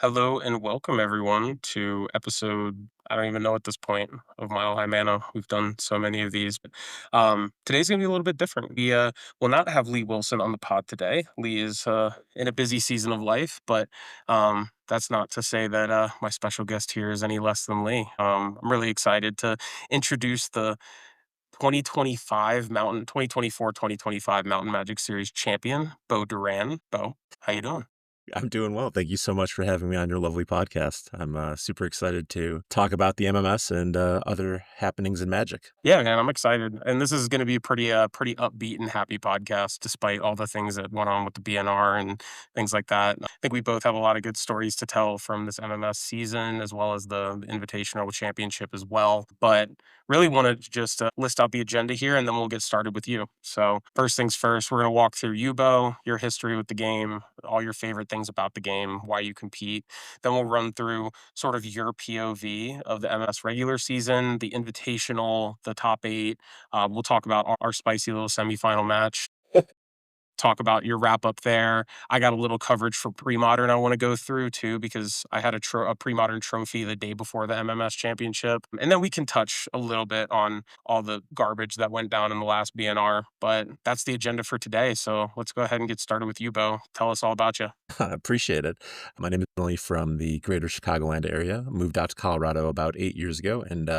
Hello and welcome everyone to episode. I don't even know at this point of Mile High Mana. We've done so many of these, but today's gonna be a little bit different. We will not have Lee Wilson on the pod today. Lee is in a busy season of life, but that's not to say that my special guest here is any less than Lee. I'm really excited to introduce the 2024 Mountain Magic Series champion, Beau Duran. Beau, how you doing? I'm doing well. Thank you so much for having me on your lovely podcast. I'm super excited to talk about the MMS and other happenings in Magic. Yeah, man, I'm excited. And this is going to be a pretty upbeat and happy podcast, despite all the things that went on with the BNR and things like that. I think we both have a lot of good stories to tell from this MMS season, as well as the Invitational Championship as well. But really want to just list out the agenda here, and then we'll get started with you. So first things first, we're going to walk through Yubo, your history with the game, all your favorite things about the game, why you compete. Then we'll run through sort of your POV of the MS regular season, the invitational, the top eight. We'll talk about our spicy little semifinal match. Talk about your wrap up there. I got a little coverage for pre-modern I want to go through too because I had a pre-modern trophy the day before the MMS championship, and then we can touch a little bit on all the garbage that went down in the last BNR. But that's the agenda for today. So let's go ahead and get started with you, Bo. Tell us all about you. Appreciate it. My name is Emily from the greater Chicagoland area. Moved out to Colorado about 8 years ago and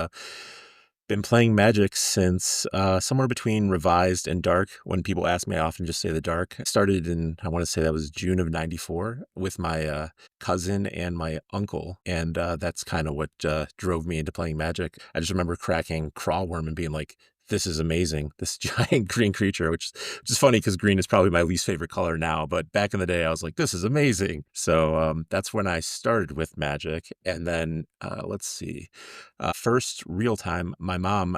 been playing Magic since somewhere between Revised and Dark. When people ask me, I often just say the Dark. I started in, I want to say that was June of '94 with my cousin and my uncle. And that's kind of what drove me into playing Magic. I just remember cracking Crawlworm and being like, this is amazing. This giant green creature, which is funny because green is probably my least favorite color now. But back in the day, I was like, this is amazing. So that's when I started with Magic. And then let's see. First real time, my mom,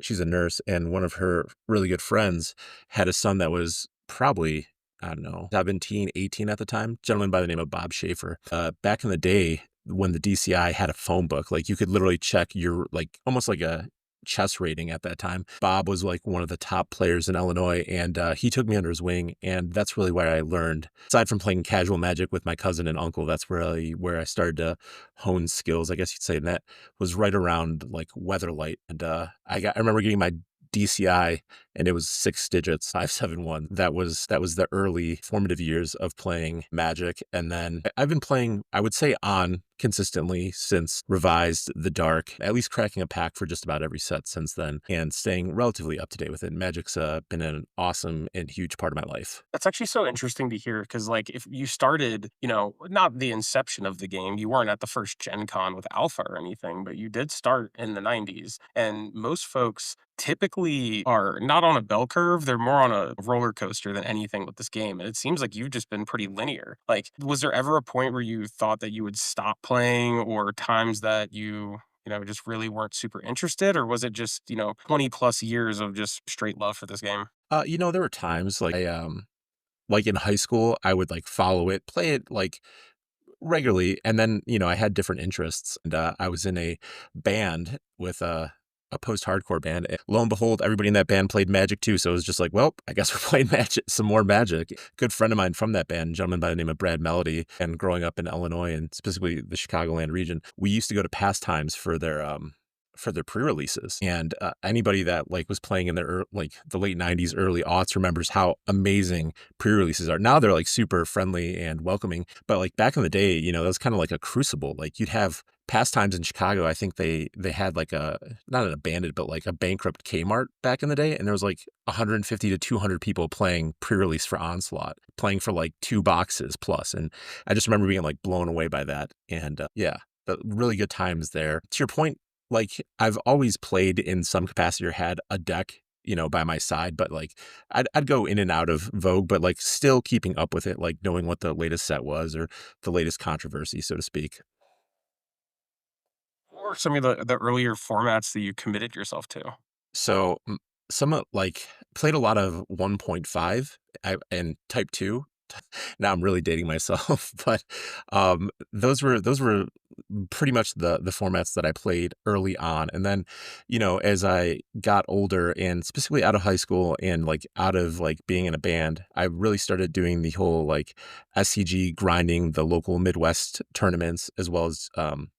she's a nurse, and one of her really good friends had a son that was probably, I don't know, 17, 18 at the time, gentleman by the name of Bob Schaefer. Back in the day, when the DCI had a phone book, like you could literally check your, like almost like a chess rating at that time. Bob was like one of the top players in Illinois, and he took me under his wing, and that's really where I learned. Aside from playing casual Magic with my cousin and uncle, that's really where I started to hone skills, I guess you'd say. And that was right around like Weatherlight, and I remember getting my DCI, and it was 6 digits, 571. That was the early formative years of playing Magic, and then I've been playing, I would say, on consistently since Revised the Dark, at least cracking a pack for just about every set since then, and staying relatively up to date with it. Magic's been an awesome and huge part of my life. That's actually so interesting to hear because, like, if you started, not the inception of the game, you weren't at the first Gen Con with Alpha or anything, but you did start in the 90s. And most folks typically are not on a bell curve, they're more on a roller coaster than anything with this game. And it seems like you've just been pretty linear. Like, was there ever a point where you thought that you would stop playing or times that you just really weren't super interested? Or was it just, 20 plus years of just straight love for this game? There were times like in high school, I would like follow it, play it like regularly, and then, I had different interests, and, I was in a band with a post-hardcore band, and lo and behold, everybody in that band played Magic too, so it was just like, "Well, I guess we're playing Magic some more Magic." Good friend of mine from that band, a gentleman by the name of Brad Melody, and growing up in Illinois and specifically the Chicagoland region, we used to go to Pastimes for their pre-releases, and, anybody that, like, was playing in like, the late '90s, early aughts remembers how amazing pre-releases are. Now they're, like, super friendly and welcoming, but, like, back in the day, that was kinda like a crucible. Like, you'd have Pastimes in Chicago. I think they had, like, a not an abandoned, but, like, a bankrupt Kmart back in the day, and there was, like, 150 to 200 people playing pre-release for Onslaught, playing for, like, 2 boxes plus, and I just remember being, like, blown away by that, and, yeah, the really good times there. To your point, like, I've always played in some capacity or had a deck, by my side, but, like, I'd go in and out of Vogue, but, like, still keeping up with it, like, knowing what the latest set was or the latest controversy, so to speak. Or some of the earlier formats that you committed yourself to? So, some of like, played a lot of 1.5 and Type 2. Now I'm really dating myself, but, those were pretty much the formats that I played early on, and then, as I got older and specifically out of high school and, like, out of, like, being in a band, I really started doing the whole, like, SCG grinding the local Midwest tournaments as well as,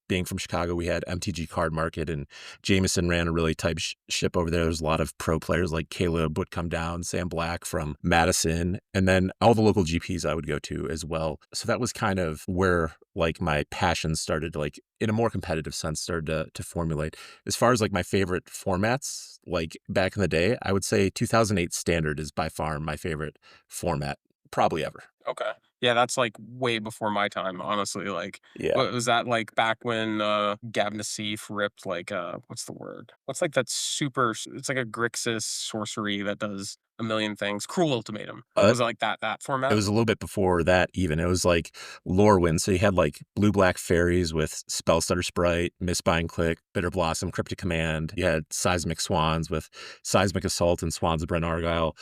being from Chicago, we had MTG Card Market, and Jameson ran a really tight ship over there. There's a lot of pro players like Caleb would come down, Sam Black from Madison, and then all the local GPs I would go to as well. So that was kind of where like my passion started, like in a more competitive sense, started to formulate. As far as like my favorite formats, like back in the day, I would say 2008 Standard is by far my favorite format, probably ever. Okay. Yeah, that's, like, way before my time, honestly, like, Yeah. what was that, like, back when, Gab Nassif ripped, like, what's the word? What's, like, that super it's like a Grixis sorcery that does a million things. Cruel Ultimatum. Uh, Was it like that It format? was a little bit before that even. It was like Lorwyn, so you had, like, blue-black fairies with Spellstutter Sprite, Mistbind Click, Bitter Blossom, Cryptic Command. You had Seismic Swans with Seismic Assault and Swans of Brent Argyle.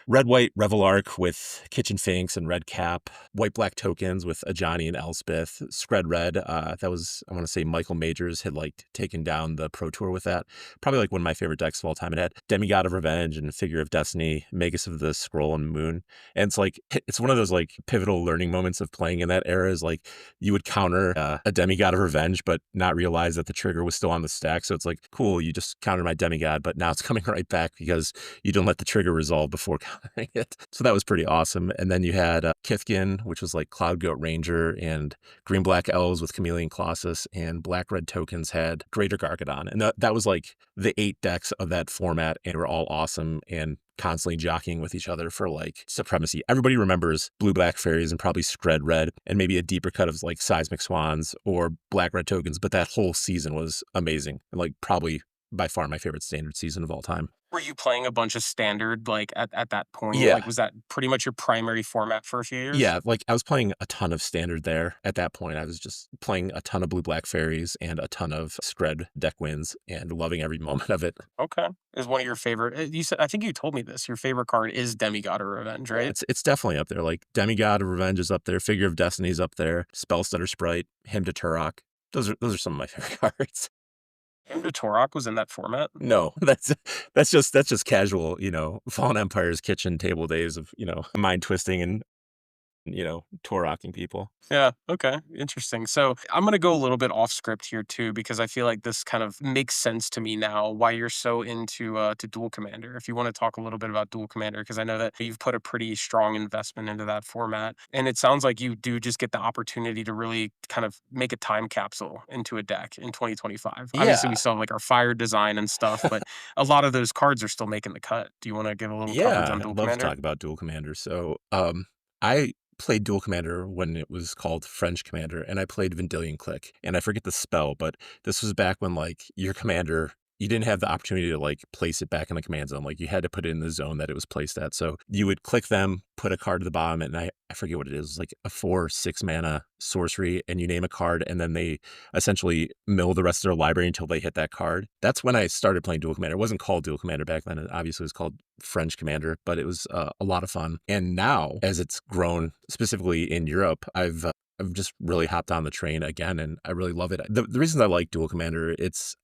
Red-white Revelark with Kitchen Finks and Red Cap. White-black tokens with Ajani and Elspeth. Scred Red, that was I wanna say Michael Majors had, like, taken down the Pro Tour with that. Probably, like, one of my favorite decks of all time. It had Demigod of Revenge and Figure of Destiny, Magus of the Scroll and Moon. And it's like it's one of those, like, pivotal learning moments of playing in that era is, like, you would counter, a Demigod of Revenge, but not realize that the trigger was still on the stack, so it's like, "Cool, you just countered my Demigod, but now it's coming right back because you didn't let the trigger resolve before countering it." So that was pretty awesome, and then you had, Kithkin, which was, like, Cloud Goat Ranger, and green-black elves with Chameleon Colossus, and black-red tokens had Greater Gargadon, and that was, like, the 8 decks of that format, and they were all awesome and constantly jockeying with each other for like supremacy. Everybody remembers blue black fairies and probably Scred Red and maybe a deeper cut of like Seismic Swans or black red tokens, but that whole season was amazing and like probably by far my favorite standard season of all time. Were you playing a bunch of Standard, like, at that point? Yeah. Like, was that pretty much your primary format for a few years? Yeah, like I was playing a ton of standard there at that point. I was just playing a ton of blue black fairies and a ton of Scred deck wins and loving every moment of it. Okay. Is one of your favorite you said I think you told me this, your favorite card is Demigod of Revenge, Yeah, right? it's definitely up there. Like Demigod of Revenge is up there, Figure of Destiny is up there, Spellstutter Sprite, Hymn to Turok. Those are some of my favorite cards. Hymn to Torok was in that format? No, that's just casual, Fallen Empire's kitchen table days of, mind twisting and, tour rocking people. Yeah, okay, interesting. So, I'm gonna go a little bit off script here too, because I feel like this kind of makes sense to me now why you're so into to Dual Commander. If you wanna talk a little bit about Dual Commander, because I know that you've put a pretty strong investment into that format, and it sounds like you do just get the opportunity to really kind of make a time capsule into a deck in 2025. Obviously, we Yeah. still have, like, our Fire design and stuff, but a lot of those cards are still making the cut. Do you wanna give a little coverage on Yeah, Dual I'd love to Commander? talk about Dual Commander. So, I played Dual Commander when it was called French Commander, and I played Vendilion Click, and I forget the spell, but this was back when, like, your commander you didn't have the opportunity to, like, place it back in the command zone, like, you had to put it in the zone that it was placed at, so you would click them, put a card to the bottom, and I forget what it is, like a 4/6 mana sorcery, and you name a card, and then they essentially mill the rest of their library until they hit that card. That's when I started playing Dual Commander. It wasn't called Dual Commander back then, it obviously was called French Commander, but it was, a lot of fun, and now, as it's grown, specifically in Europe, I've just really hopped on the train again, and I really love it. The reason I like Dual Commander,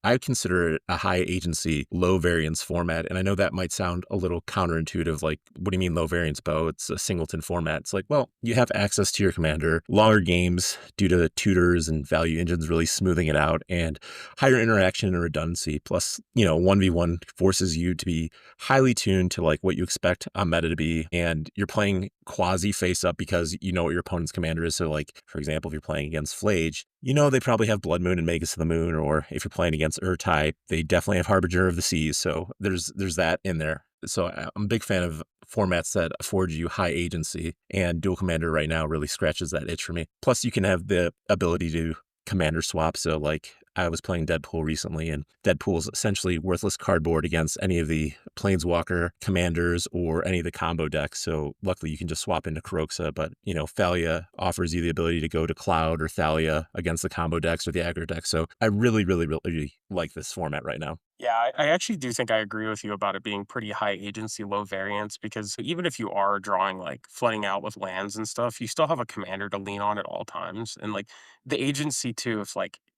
I consider it a high agency, low variance format, and I know that might sound a little counterintuitive, like, what do you mean low variance, Beau? It's a singleton format. It's like, well, you have access to your commander, longer games due to tutors and value engines really smoothing it out, and higher interaction and redundancy. Plus, 1v1 forces you to be highly tuned to like what you expect a meta to be, and you're playing quasi face up because you know what your opponent's commander is. So, like for example, if you're playing against Flage, they probably have Blood Moon and Magus of the Moon, or if you're playing against Type, they definitely have Harbinger of the Seas. So there's that in there. So I'm a big fan of formats that afford you high agency, and Dual Commander right now really scratches that itch for me. Plus, you can have the ability to commander swap. So, like, I was playing Deadpool recently, and Deadpool's essentially worthless cardboard against any of the Planeswalker commanders or any of the combo decks. So, luckily, you can just swap into Karoxa. But, Thalia offers you the ability to go to Cloud or Thalia against the combo decks or the aggro decks. So, I really, really, really like this format right now. Yeah, I actually do think I agree with you about it being pretty high agency, low variance because even if you are drawing like flooding out with lands and stuff, you still have a commander to lean on at all times. And like the agency too,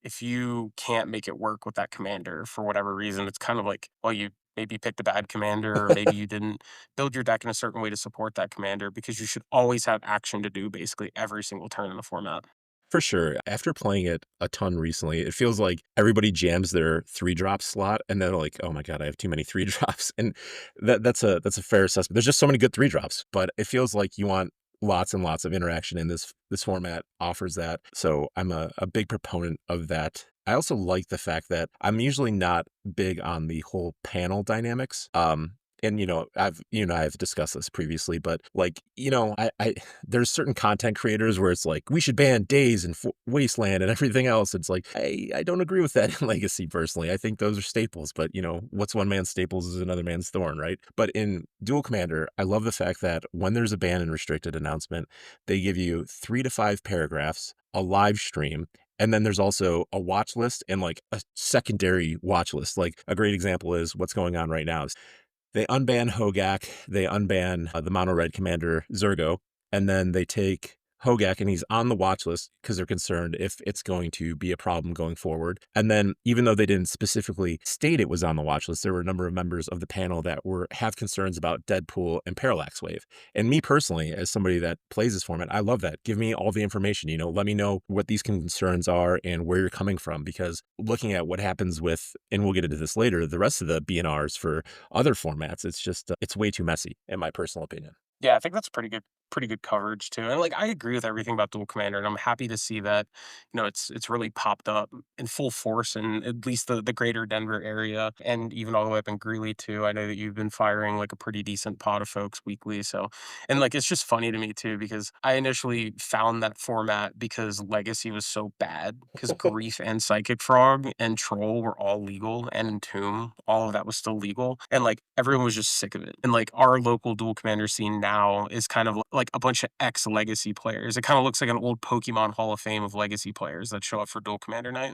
if you can't make it work with that commander for whatever reason, it's kind of like, well, you maybe picked a bad commander, or maybe you didn't build your deck in a certain way to support that commander because you should always have action to do basically every single turn in the format. For sure. After playing it a ton recently, it feels like everybody jams their 3 drop slot and they're like, "Oh my god, I have too many 3 drops." And that's a fair assessment. There's just so many good 3 drops, but it feels like you want lots and lots of interaction, and this format offers that. So I'm a big proponent of that. I also like the fact that I'm usually not big on the whole panel dynamics. And I've you and I have discussed this previously, but like, I there's certain content creators where it's like we should ban days and wasteland and everything else. It's like I don't agree with that in legacy personally. I think those are staples, but what's one man's staples is another man's thorn, right? But in dual commander, I love the fact that when there's a ban and restricted announcement, they give you 3 to 5 paragraphs, a live stream, and then there's also a watch list and like a secondary watch list. Like a great example is what's going on right now. They unban Hogak, they unban, the mono red commander Zergo, and then they take Hogak, and he's on the watch list because 'cause they're concerned if it's going to be a problem going forward. And then even though they didn't specifically state it was on the watch list, there were a number of members of the panel that have concerns about Deadpool and Parallax Wave. And me personally, as somebody that plays this format, I love that. Give me all the information, let me know what these concerns are and where you're coming from, because looking at what happens with, and we'll get into this later, the rest of the BNRs for other formats, it's just, it's way too messy in my personal opinion. Yeah, I think that's pretty good coverage too. And like I agree with everything about dual commander, and I'm happy to see that, it's really popped up in full force in at least the greater Denver area and even all the way up in Greeley too. I know that you've been firing like a pretty decent pot of folks weekly. So and like it's just funny to me too, because I initially found that format because Legacy was so bad. Because Grief and Psychic Frog and Troll were all legal, and Entomb, all of that was still legal. And like everyone was just sick of it. And like our local dual commander scene now is kind of like a bunch of ex Legacy players. It kind of looks like an old Pokemon Hall of Fame of Legacy players that show up for dual commander night.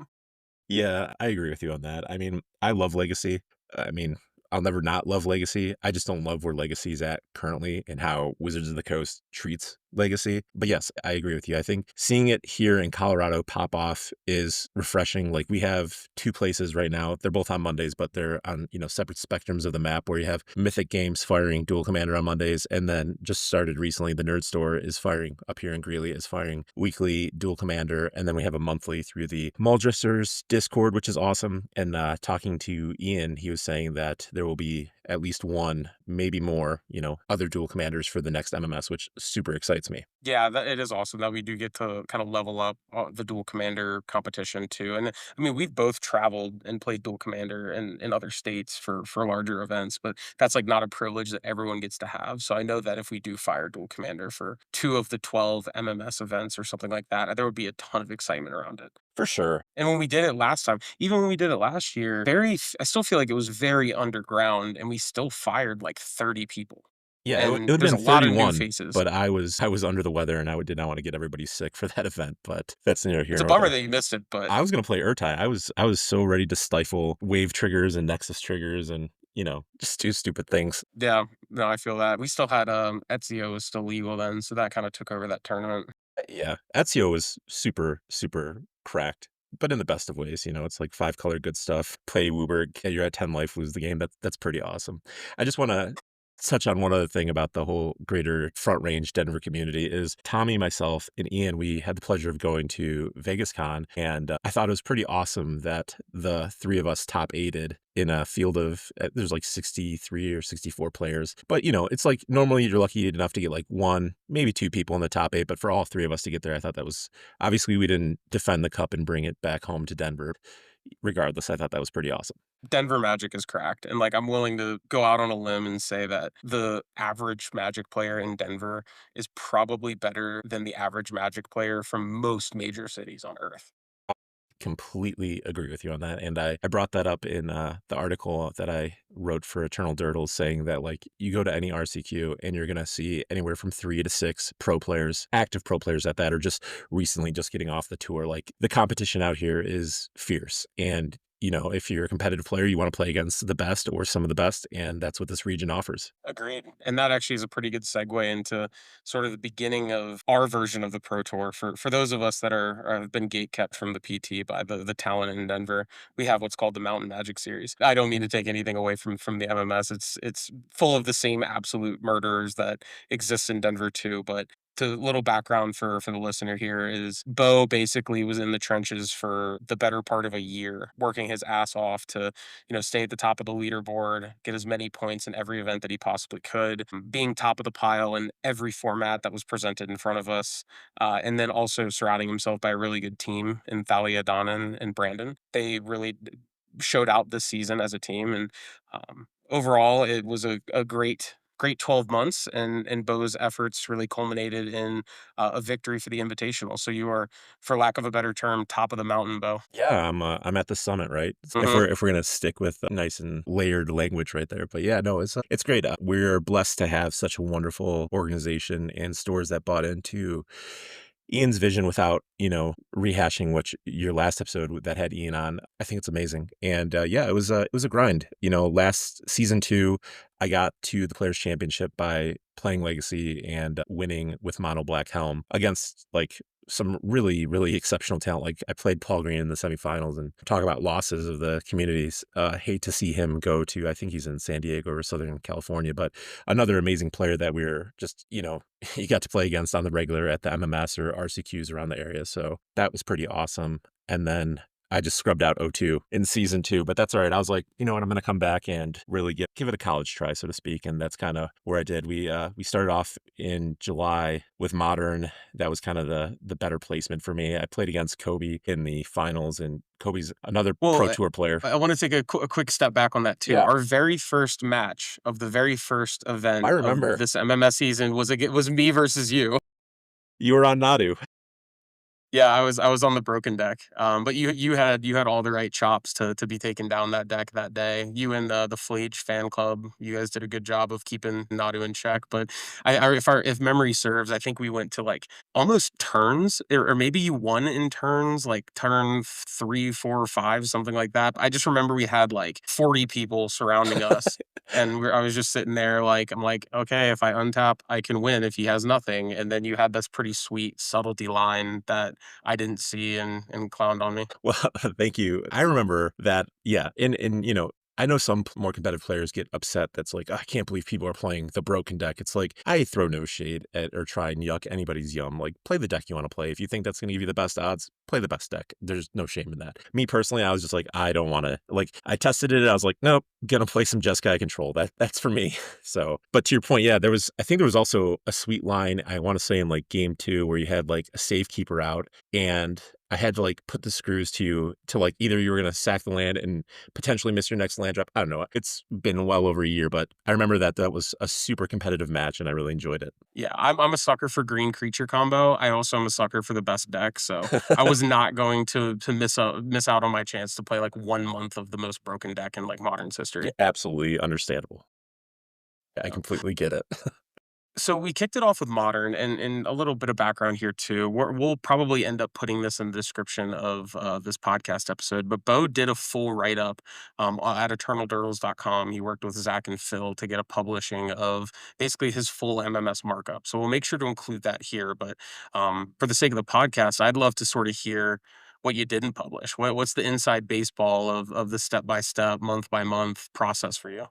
Yeah, I agree with you on that. I mean, I love Legacy. I mean, I'll never not love Legacy. I just don't love where Legacy's at currently and how Wizards of the Coast treats Legacy. But yes, I agree with you. I think seeing it here in Colorado pop off is refreshing. Like we have 2 places right now. They're both on Mondays, but they're on, separate spectrums of the map where you have Mythic Games firing Dual Commander on Mondays. And then just started recently, the Nerd Store is firing up here in Greeley, is firing weekly Dual Commander. And then we have a monthly through the Muldressers Discord, which is awesome. And talking to Ian, he was saying that there will be at least one, maybe more, other Dual Commanders for the next MMS, which super excites me. Yeah, it is awesome that we do get to kind of level up the dual commander competition too. And I mean, we've both traveled and played dual commander in other states for larger events, but that's like not a privilege that everyone gets to have. So I know that if we do fire dual commander for 2 of the 12 MMS events or something like that, there would be a ton of excitement around it. For sure. And when we did it last time, even when we did it last year, I still feel like it was very underground, and we still fired like 30 people. Yeah, it And would have there's been a lot of new 31, faces. but I was under the weather and did not want to get everybody sick for that event, but that's neither here It's a nor bummer there. that you missed it, but I was gonna play Urtai. I was so ready to stifle wave triggers and nexus triggers and, just do stupid things. yeah, no, I feel that. We still had, Ezio was still legal then, so that kinda took over that tournament. Yeah, Ezio was super, super cracked, but in the best of ways, it's like 5 color good stuff. Play Wooburg, you're at 10 life, lose the game. That's pretty awesome. I just wanna touch on one other thing about the whole greater Front Range Denver community is Tommy, myself, and Ian, we had the pleasure of going to Vegas Con, and I thought it was pretty awesome that the 3 of us top aided in a field of, there's like 63 or 64 players. But, it's like normally you're lucky enough to get like 1, maybe 2 people in the top 8, but for all 3 of us to get there, I thought that was, obviously we didn't defend the cup and bring it back home to Denver. Regardless, I thought that was pretty awesome. Denver Magic is cracked, and, like, I'm willing to go out on a limb and say that the average Magic player in Denver is probably better than the average Magic player from most major cities on Earth. Completely agree with you on that, and I brought that up in, the article that I wrote for Eternal Durdles saying that, like, you go to any RCQ and you're gonna see anywhere from 3 to 6 pro players, active pro players at that, or just recently just getting off the tour. Like, the competition out here is fierce, and if you're a competitive player, you want to play against the best or some of the best, and that's what this region offers. Agreed. And that actually is a pretty good segue into sort of the beginning of our version of the Pro Tour. For those of us that have been gate kept from the PT by the talent in Denver, we have what's called the Mountain Magic Series. I don't mean to take anything away from the MMS. It's full of the same absolute murderers that exists in Denver too. But to little background for the listener here is Beau basically was in the trenches for the better part of a year, working his ass off to stay at the top of the leaderboard, get as many points in every event that he possibly could, being top of the pile in every format that was presented in front of us, and then also surrounding himself by a really good team in Thalia, Donnan, and Brandon. They really showed out this season as a team, and overall, it was a great 12 months, and Beau's efforts really culminated in a victory for the invitational. So you are, for lack of a better term, top of the mountain, Beau. Yeah, I'm at the summit, right? If Mhm. we're gonna stick with nice and layered language right there, but yeah, no, it's great. We're blessed to have such a wonderful organization and stores that bought into Ian's vision without, rehashing your last episode that had Ian on. I think it's amazing. And yeah, it was a grind. Last season 2, I got to the Players Championship by playing Legacy and winning with Mono Black Helm against like some really, really exceptional talent. Like I played Paul Green in the semifinals, and talk about losses of the communities. Hate to see him go to, I think he's in San Diego or Southern California, but another amazing player that we were just, you got to play against on the regular at the MMS or RCQs around the area. So that was pretty awesome. And then I just scrubbed out O2 in season 2, but that's all right. I was like, you know what, I'm going to come back and really give it a college try, so to speak. And that's kind of where I did. We started off in July with Modern. That was kind of the better placement for me. I played against Kobe in the finals, and Kobe's another Well, Pro Tour player. I want to take a quick step back on that too. Yeah, Our very first match of the very first I event of remember this MMS season was me versus you. you were on Nadu. Yeah, I was on the broken deck. But you had all the right chops to be taken down that deck that day. You and the Flage fan club, you guys did a good job of keeping Nadu in check. But if memory serves, I think we went to like almost turns, or maybe you won in turns, like turn 3, 4, or 5, something like that. I just remember we had like 40 people surrounding us. And I was just sitting there, like, I'm like, okay, if I untap, I can win if he has nothing. And then you had this pretty sweet subtlety line that I didn't see and clowned on me. Well, thank you. I remember that, yeah, and, I know some more competitive players get upset that's like, "I can't believe people are playing the broken deck." It's like, I throw no shade at or try and yuck anybody's yum. Like, play the deck you wanna play. If you think that's gonna give you the best odds, play the best deck. There's no shame in that. Me personally, I was just like, I don't wanna like, I tested it, I was like, "Nope, gonna play some Jeskai control. That's for me." So, but to your point, yeah, I think there was also a sweet line, I wanna say in, like, game 2 where you had, like, a safekeeper out, and I had to, like, put the screws to you to, like, either you were gonna sack the land and potentially miss your next land drop. I don't know. It's been well over a year, but I remember that was a super competitive match, and I really enjoyed it. Yeah, I'm a sucker for green creature combo. I also am a sucker for the best deck, so I was not going to miss out on my chance to play like 1 month of the most broken deck in like Modern's Yeah, history. absolutely understandable. I Yeah. completely get it. So we kicked it off with Modern, and a little bit of background here too. We'll probably end up putting this in the description of this podcast episode. But Beau did a full write up at eternaldurtles.com. He worked with Zach and Phil to get a publishing of basically his full MMS markup. So we'll make sure to include that here. But for the sake of the podcast, I'd love to sort of hear what you didn't publish. What's the inside baseball of the step by step, month by month process for you?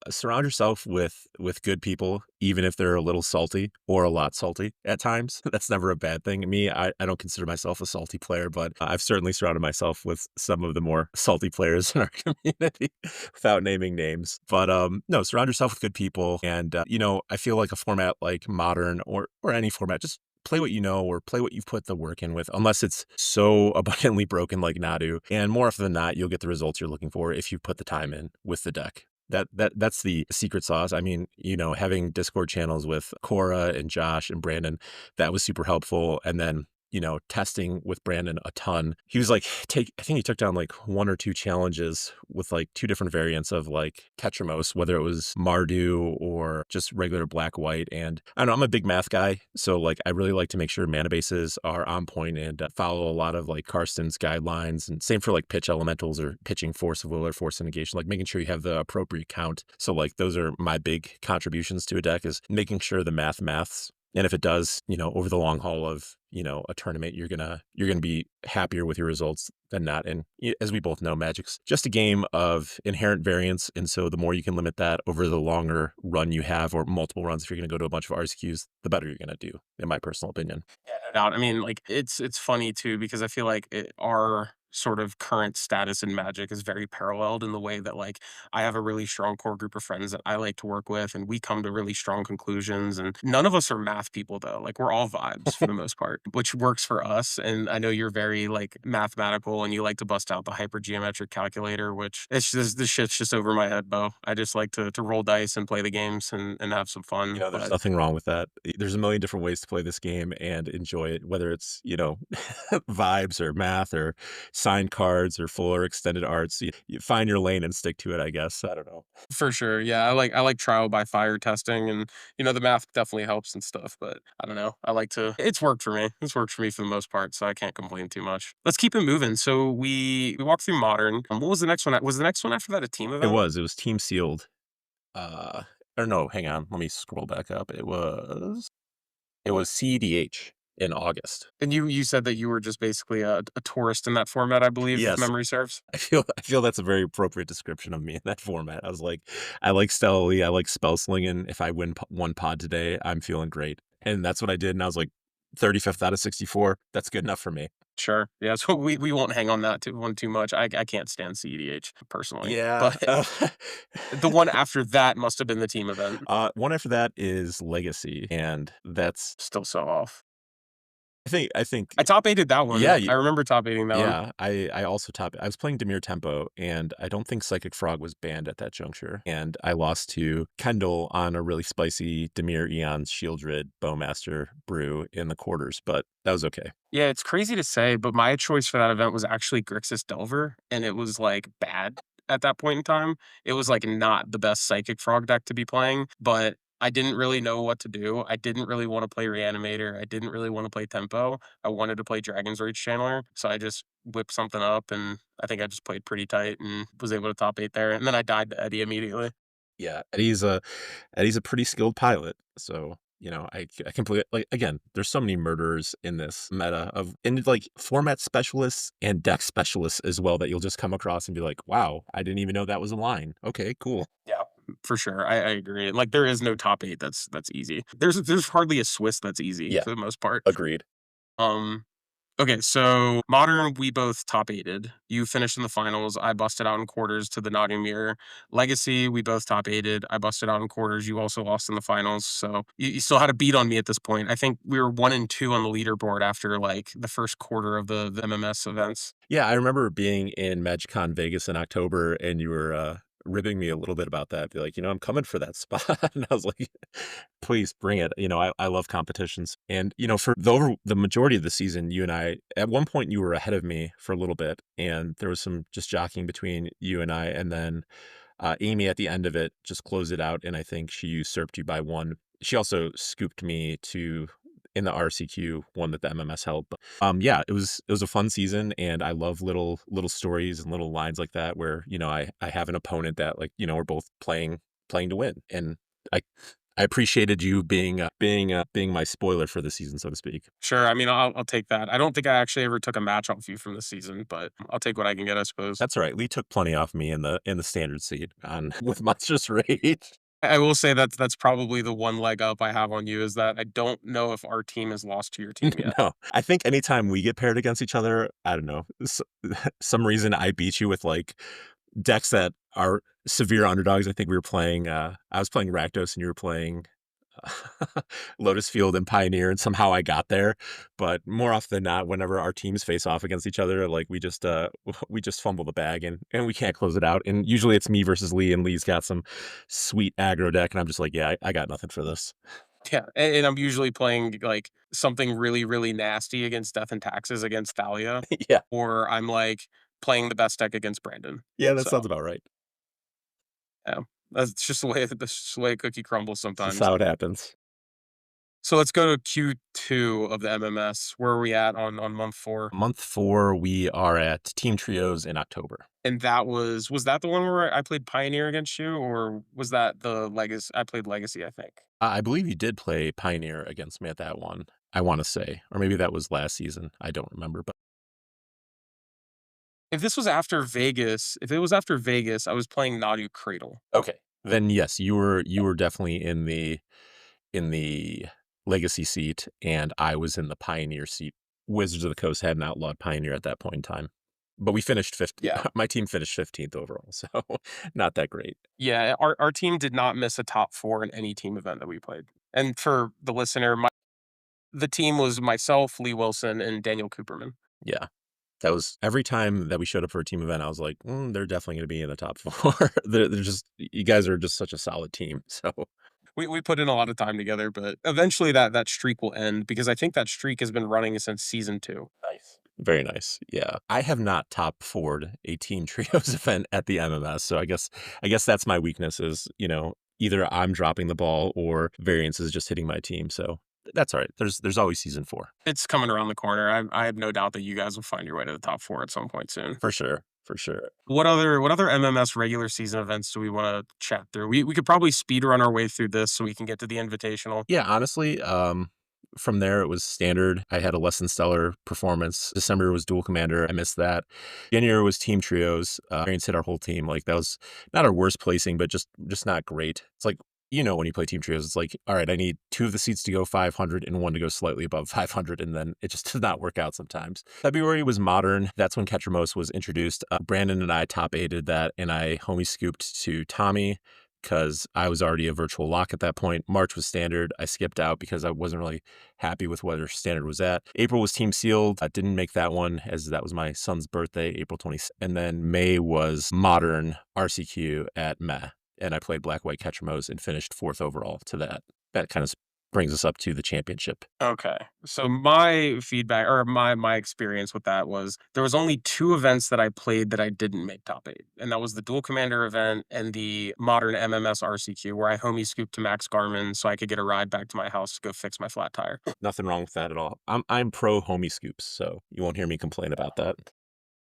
Surround yourself with good people, even if they're a little salty or a lot salty at times. That's never a bad thing. Me, I don't consider myself a salty player, but I've certainly surrounded myself with some of the more salty players in our community without naming names. But no, surround yourself with good people. And I feel like a format like Modern or any format, just play what you know or play what you've put the work in with, unless it's so abundantly broken like Nadu. And more often than not, you'll get the results you're looking for if you put the time in with the deck. That's the secret sauce. I mean, having Discord channels with Cora and Josh and Brandon, that was super helpful. And then testing with Brandon a ton. He was like, take I think he took down like 1 or 2 challenges with like 2 different variants of like Tetramos, whether it was Mardu or just regular black white. And I don't know, I'm a big math guy, so like I really like to make sure mana bases are on point and follow a lot of like Karsten's guidelines. And same for like pitch elementals or pitching force of will or force of negation, like making sure you have the appropriate count. So like those are my big contributions to a deck, is making sure the maths. And if it does, over the long haul of, a tournament, you're gonna be happier with your results than not. And as we both know, Magic's just a game of inherent variance. And so the more you can limit that over the longer run you have, or multiple runs, if you're gonna go to a bunch of RCQs, the better you're gonna do, in my personal opinion. Yeah, no doubt. I mean, like it's funny too because I feel like our sort of current status in Magic is very paralleled in the way that like I have a really strong core group of friends that I like to work with, and we come to really strong conclusions. And none of us are math people though. Like we're all vibes for the most part, which works for us. And I know you're very like mathematical and you like to bust out the hypergeometric calculator, which it's just this shit's just over my head, Bo. I just like to roll dice and play the games and have some fun. There's But nothing wrong with that. There's a million different ways to play this game and enjoy it, whether it's, vibes or math or signed cards or full or extended arts. You find your lane and stick to it, I guess. I don't know. for sure. Yeah, I like trial by fire testing and the math definitely helps and stuff, but I don't know. I like to it's worked for me. It's worked for me for the most part, so I can't complain too much. Let's keep it moving. So we walked through modern. What was the next one? Was the next one after that a team event? It was team sealed. Uh, or no, hang on. Let me scroll back up. It was CEDH in August. And you said that you were just basically a tourist in that format, I believe, if Yes, memory serves. I feel that's a very appropriate description of me in that format. I like Stellally, I like spell slinging. If I win one pod today, I'm feeling great, and that's what I did. And I was like 35th out of 64. That's good enough for me. Sure. Yeah, so we won't hang on that one too much. I can't stand CEDH personally. Yeah. But the one after that must have been the team event. One after that is Legacy, and that's Still so off. I think I top aided that yeah, one. I remember top aiding that one. yeah, I also I was playing Demir Tempo, and I don't think Psychic Frog was banned at that juncture, and I lost to Kendall on a really spicy Demir Eon's Shieldred Bowmaster brew in the quarters, but that was okay. Yeah, it's crazy to say, but my choice for that event was actually Grixis Delver, and it was like bad at that point in time. It was like not the best Psychic Frog deck to be playing, but I didn't really know what to do. I didn't really want to play Reanimator. I didn't really want to play Tempo. I wanted to play Dragon's Rage Channeler, so I just whipped something up, and I think I just played pretty tight and was able to top eight there. And then I died to Eddie immediately. Yeah, Eddie's a pretty skilled pilot, so, I completely like, again, there's so many murderers in this meta of and, like, format specialists and deck specialists as well that you'll just come across and be like, "Wow, I didn't even know that was a line. Okay, cool." Yeah, for sure. I agree. Like there is no top eight that's easy. There's hardly a Swiss that's easy Yeah, for the most part. agreed. Um okay, so modern we both top eighted. You finished in the finals. I busted out in quarters to the Nottingham Mirror. Legacy, we both top eighted. I busted out in quarters. You also lost in the finals. So you still had a beat on me at this point. I think we were 1 and 2 on the leaderboard after like the first quarter of the MMS events. Yeah, I remember being in MagicCon Vegas in October, and you were, ribbing me a little bit about that. Be like, "I'm coming for that spot." And I was like, "Please bring it." I love competitions. And, for the majority of the season, you and I at one point, you were ahead of me for a little bit, and there was some just jockeying between you and I, and then Amy at the end of it just closed it out, and I think she usurped you by one. She also scooped me to in the RCQ one that the MMS held. But yeah, it was a fun season, and I love little stories and little lines like that where I have an opponent that like we're both playing to win, and I I appreciated you being my spoiler for the season, so to speak. Sure. I mean, I'll take that. I don't think I actually ever took a match off you from this season, but I'll take what I can get, I suppose. That's all right. Lee took plenty off me in the standard seed on with Monstrous Rage. I will say that's probably the one leg up I have on you is that I don't know if our team has lost to your team yet. No, I think anytime we get paired against each other, I don't know, some reason I beat you with like decks that are severe underdogs. I think we were playing. I was playing Rakdos and you were playing Lotus Field and Pioneer, and somehow I got there. But more often than not, whenever our teams face off against each other, like we just fumble the bag and we can't close it out. And usually it's me versus Lee, and Lee's got some sweet aggro deck, and I'm just like, yeah, I got nothing for this. Yeah, and I'm usually playing, like, something really, really nasty against Death and Taxes against Thalia, Yeah. or I'm, like, playing the best deck against Brandon. Yeah, that So, sounds about right. yeah, that's just the way a cookie crumbles It's just sometimes. how it happens. So let's go to Q2 of the MMS. Where are we at on month 4? Month 4, we are at Team Trios in October. And that was that the one where I played Pioneer against you, or was that the Legacy? I played Legacy, I think. I believe you did play Pioneer against me at that one, I wanna say, or maybe that was last season, I don't remember, but If it was after Vegas, I was playing Nadu Cradle. okay. Then yes, you were definitely in the Legacy seat, and I was in the Pioneer seat. Wizards of the Coast had an outlawed Pioneer at that point in time. But we finished 50 Yeah. my team finished 15th overall, so not that great. Yeah, our team did not miss a top 4 in any team event that we played. And for the listener, the team was myself, Lee Wilson, and Daniel Cooperman. Yeah. That was every time that we showed up for a team event, I was like, they're definitely gonna be in the top 4. They're just you guys are just such a solid team, so We put in a lot of time together, but eventually that streak will end because I think that streak has been running since season 2. nice. Very nice, yeah. I have not top 4'd a team trios event at the MMS, so I guess that's my weakness is, either I'm dropping the ball or variance is just hitting my team, so that's alright. There's always season 4. It's coming around the corner. I have no doubt that you guys will find your way to the top 4 at some point soon. For sure, for sure. What other MMS regular season events do we wanna chat through? We could probably speed run our way through this so we can get to the invitational. Yeah, honestly, from there it was standard. I had a less than stellar performance. December was dual commander. I missed that. January was team trios. Variance hit our whole team. Like that was not our worst placing, but just not great. It's like when you play team trios, it's like, all right, I need 2 of the seats to go 500 and 1 to go slightly above 500, and then it just does not work out sometimes. February was modern. That's when Ketramos was introduced. Brandon and I top aided that, and I homie scooped to Tommy because I was already a virtual lock at that point. March was standard. I skipped out because I wasn't really happy with where standard was at. April was team sealed. I didn't make that one as that was my son's birthday, April 20th. And then May was modern RCQ at Meh. And I played Black White Ketramose and finished 4th overall to that. That kind of brings us up to the championship. Okay. So my feedback or my experience with that was there was only 2 events that I played that I didn't make top 8. And that was the Dual Commander event and the modern MMS RCQ where I homie scooped to Max Garmin so I could get a ride back to my house to go fix my flat tire. Nothing wrong with that at all. I'm pro homie scoops, so you won't hear me complain about that.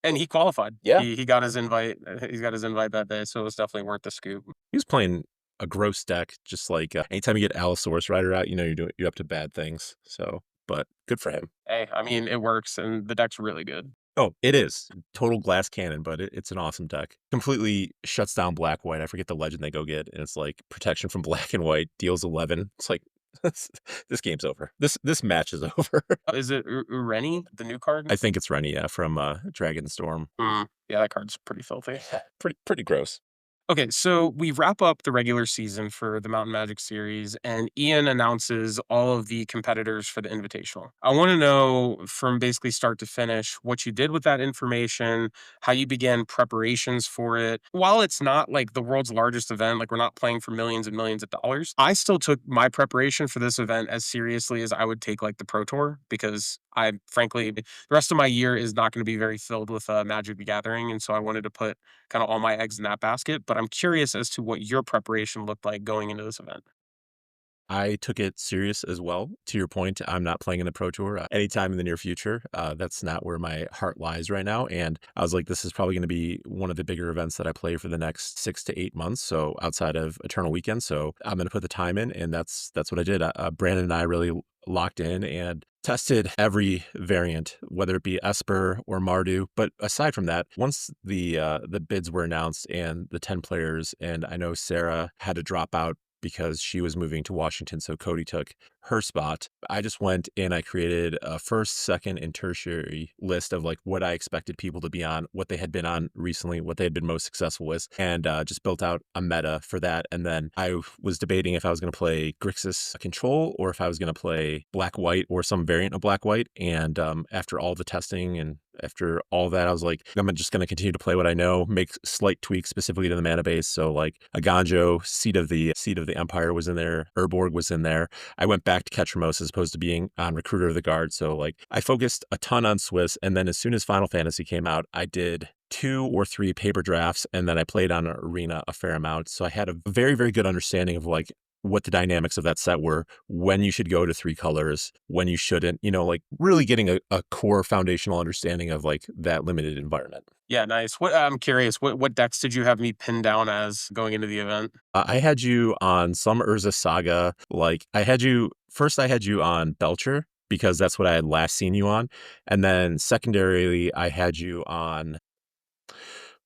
And he qualified. Yeah. He got his invite. He got his invite that day, so it was definitely worth the scoop. He was playing a gross deck, just like, anytime you get Allosaurus Rider out, you're up to bad things, so but good for him. Hey, I mean, it works and the deck's really good. Oh, it is. Total glass cannon, but it's an awesome deck. Completely shuts down black white. I forget the legend they go get, and it's like protection from black and white, deals 11. It's like, this game's over. This match is over. Is it Ureni, the new card? I think it's Rennie, yeah, from, Dragon Storm. Yeah, that card's pretty filthy. Pretty gross. Okay, so we wrap up the regular season for the Mountain Magic series, and Ian announces all of the competitors for the Invitational. I want to know from basically start to finish what you did with that information, how you began preparations for it. While it's not like the world's largest event, like we're not playing for millions and millions of dollars, I still took my preparation for this event as seriously as I would take like the Pro Tour because I frankly, the rest of my year is not going to be very filled with Magic the Gathering. And so I wanted to put kind of all my eggs in that basket. But I'm curious as to what your preparation looked like going into this event. I took it serious as well. To your point, I'm not playing in the Pro Tour anytime in the near future. That's not where my heart lies right now. And I was like, this is probably going to be one of the bigger events that I play for the next 6 to 8 months. So outside of Eternal Weekend, so I'm going to put the time in, and that's what I did. Brandon and I really locked in and tested every variant, whether it be Esper or Mardu. But aside from that, once the bids were announced and the 10 players, and I know Sarah had to drop out because she was moving to Washington, so Cody took her spot. I just went and I created a first, second, and tertiary list of like what I expected people to be on, what they had been on recently, what they had been most successful with, and just built out a meta for that. And then I was debating if I was going to play Grixis Control or if I was going to play Black White or some variant of Black White. And after all the testing and After all that, I was like, I'm just going to continue to play what I know, make slight tweaks specifically to the mana base. So like a Ganjo, Seat of the Empire was in there, Urborg was in there. I went back to Ketramos as opposed to being on Recruiter of the Guard. So like I focused a ton on Swiss, and then as soon as Final Fantasy came out, I did 2 or 3 paper drafts, and then I played on Arena a fair amount. So I had a very, very good understanding of like what the dynamics of that set were, when you should go to 3 colors, when you shouldn't, like really getting a core foundational understanding of like that limited environment. Yeah, nice. I'm curious, what decks did you have me pinned down as going into the event? I had you on some Urza Saga. Like I had you on Belcher because that's what I had last seen you on. And then secondarily, I had you on,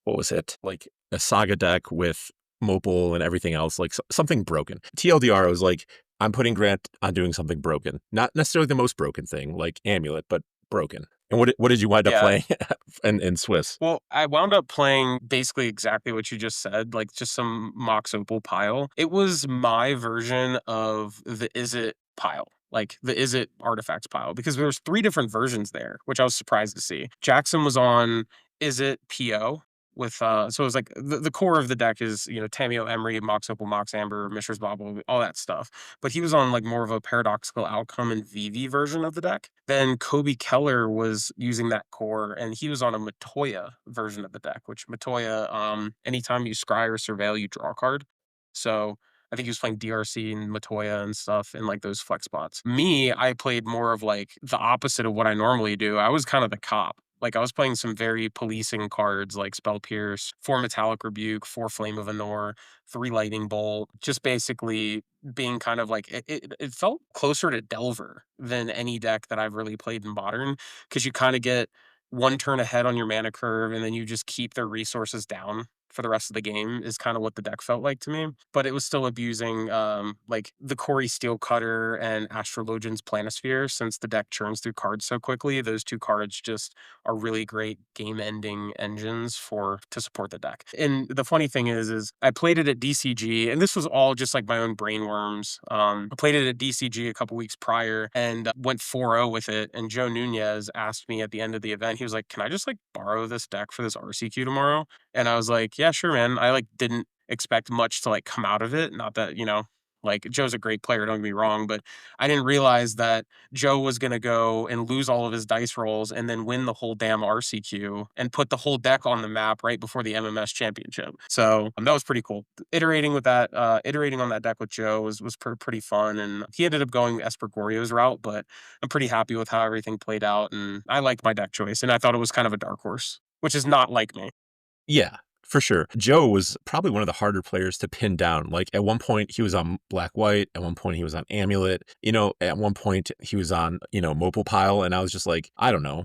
what was it? Like a Saga deck with Mopal and everything else, like something broken. TLDR, I was like, I'm putting Grant on doing something broken. Not necessarily the most broken thing, like Amulet, but broken. And what did you wind up Yeah. playing in Swiss? Well, I wound up playing basically exactly what you just said, like just some Mox Opal pile. It was my version of the Is It pile, like the Is It artifacts pile, because there's 3 different versions there, which I was surprised to see. Jackson was on Is It PO with so it was like the core of the deck is, Tamio Emery, Mox Opal, Mox Amber, Mishra's Bauble, all that stuff. But he was on like more of a paradoxical outcome and VV version of the deck. Then Kobe Keller was using that core, and he was on a Matoya version of the deck, which Matoya, anytime you scry or surveil, you draw a card. So I think he was playing DRC and Matoya and stuff in like those flex spots. Me, I played more of like the opposite of what I normally do. I was kind of the cop. Like I was playing some very policing cards like Spell Pierce, 4 Metallic Rebuke, 4 Flame of Anor, 3 Lightning Bolt, just basically being kind of like it felt closer to Delver than any deck that I've really played in Modern, because you kind of get 1 turn ahead on your mana curve, and then you just keep their resources down for the rest of the game is kind of what the deck felt like to me. But it was still abusing like the Corey Steel Cutter and Astrologian's Planisphere, since the deck churns through cards so quickly. Those 2 cards just are really great game ending engines for to support the deck. And the funny thing is I played it at DCG, and this was all just like my own brainworms. I played it at DCG a couple weeks prior and went 4-0 with it. And Joe Nunez asked me at the end of the event, he was like, "Can I just like borrow this deck for this RCQ tomorrow?" And I was like, "Yeah, sure, man." I like didn't expect much to like come out of it. Not that, like Joe's a great player, don't get me wrong, but I didn't realize that Joe was going to go and lose all of his dice rolls and then win the whole damn RCQ and put the whole deck on the map right before the MMS Championship. So that was pretty cool. Iterating on that deck with Joe was pretty fun, and he ended up going Esper Goryo's route, but I'm pretty happy with how everything played out, and I liked my deck choice, and I thought it was kind of a dark horse, which is not like me. Yeah, for sure. Joe was probably one of the harder players to pin down. Like at one point he was on Black White, at one point he was on Amulet, at one point he was on, Mopal Pile, and I was just like, I don't know.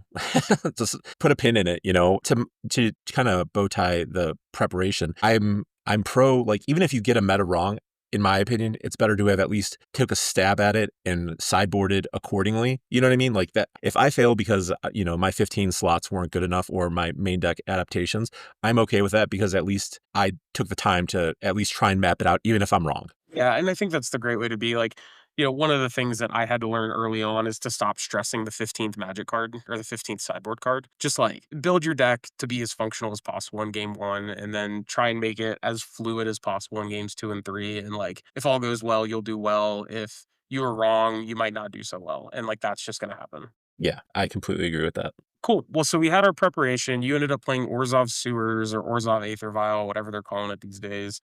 Just put a pin in it, to kind of bow tie the preparation. I'm pro, like, even if you get a meta wrong, in my opinion, it's better to have at least took a stab at it and sideboarded accordingly. You know what I mean? Like that, if I fail because, my 15 slots weren't good enough or my main deck adaptations, I'm okay with that because at least I took the time to at least try and map it out, even if I'm wrong. Yeah, and I think that's the great way to be. Like, one of the things that I had to learn early on is to stop stressing the 15th magic card or the 15th sideboard card. Just like build your deck to be as functional as possible in game 1, and then try and make it as fluid as possible in games 2 and 3. And like, if all goes well, you'll do well. If you were wrong, you might not do so well. And like, that's just going to happen. Yeah, I completely agree with that. Cool. Well, so we had our preparation. You ended up playing Orzhov Sewers or Orzhov Aether Vial, whatever they're calling it these days.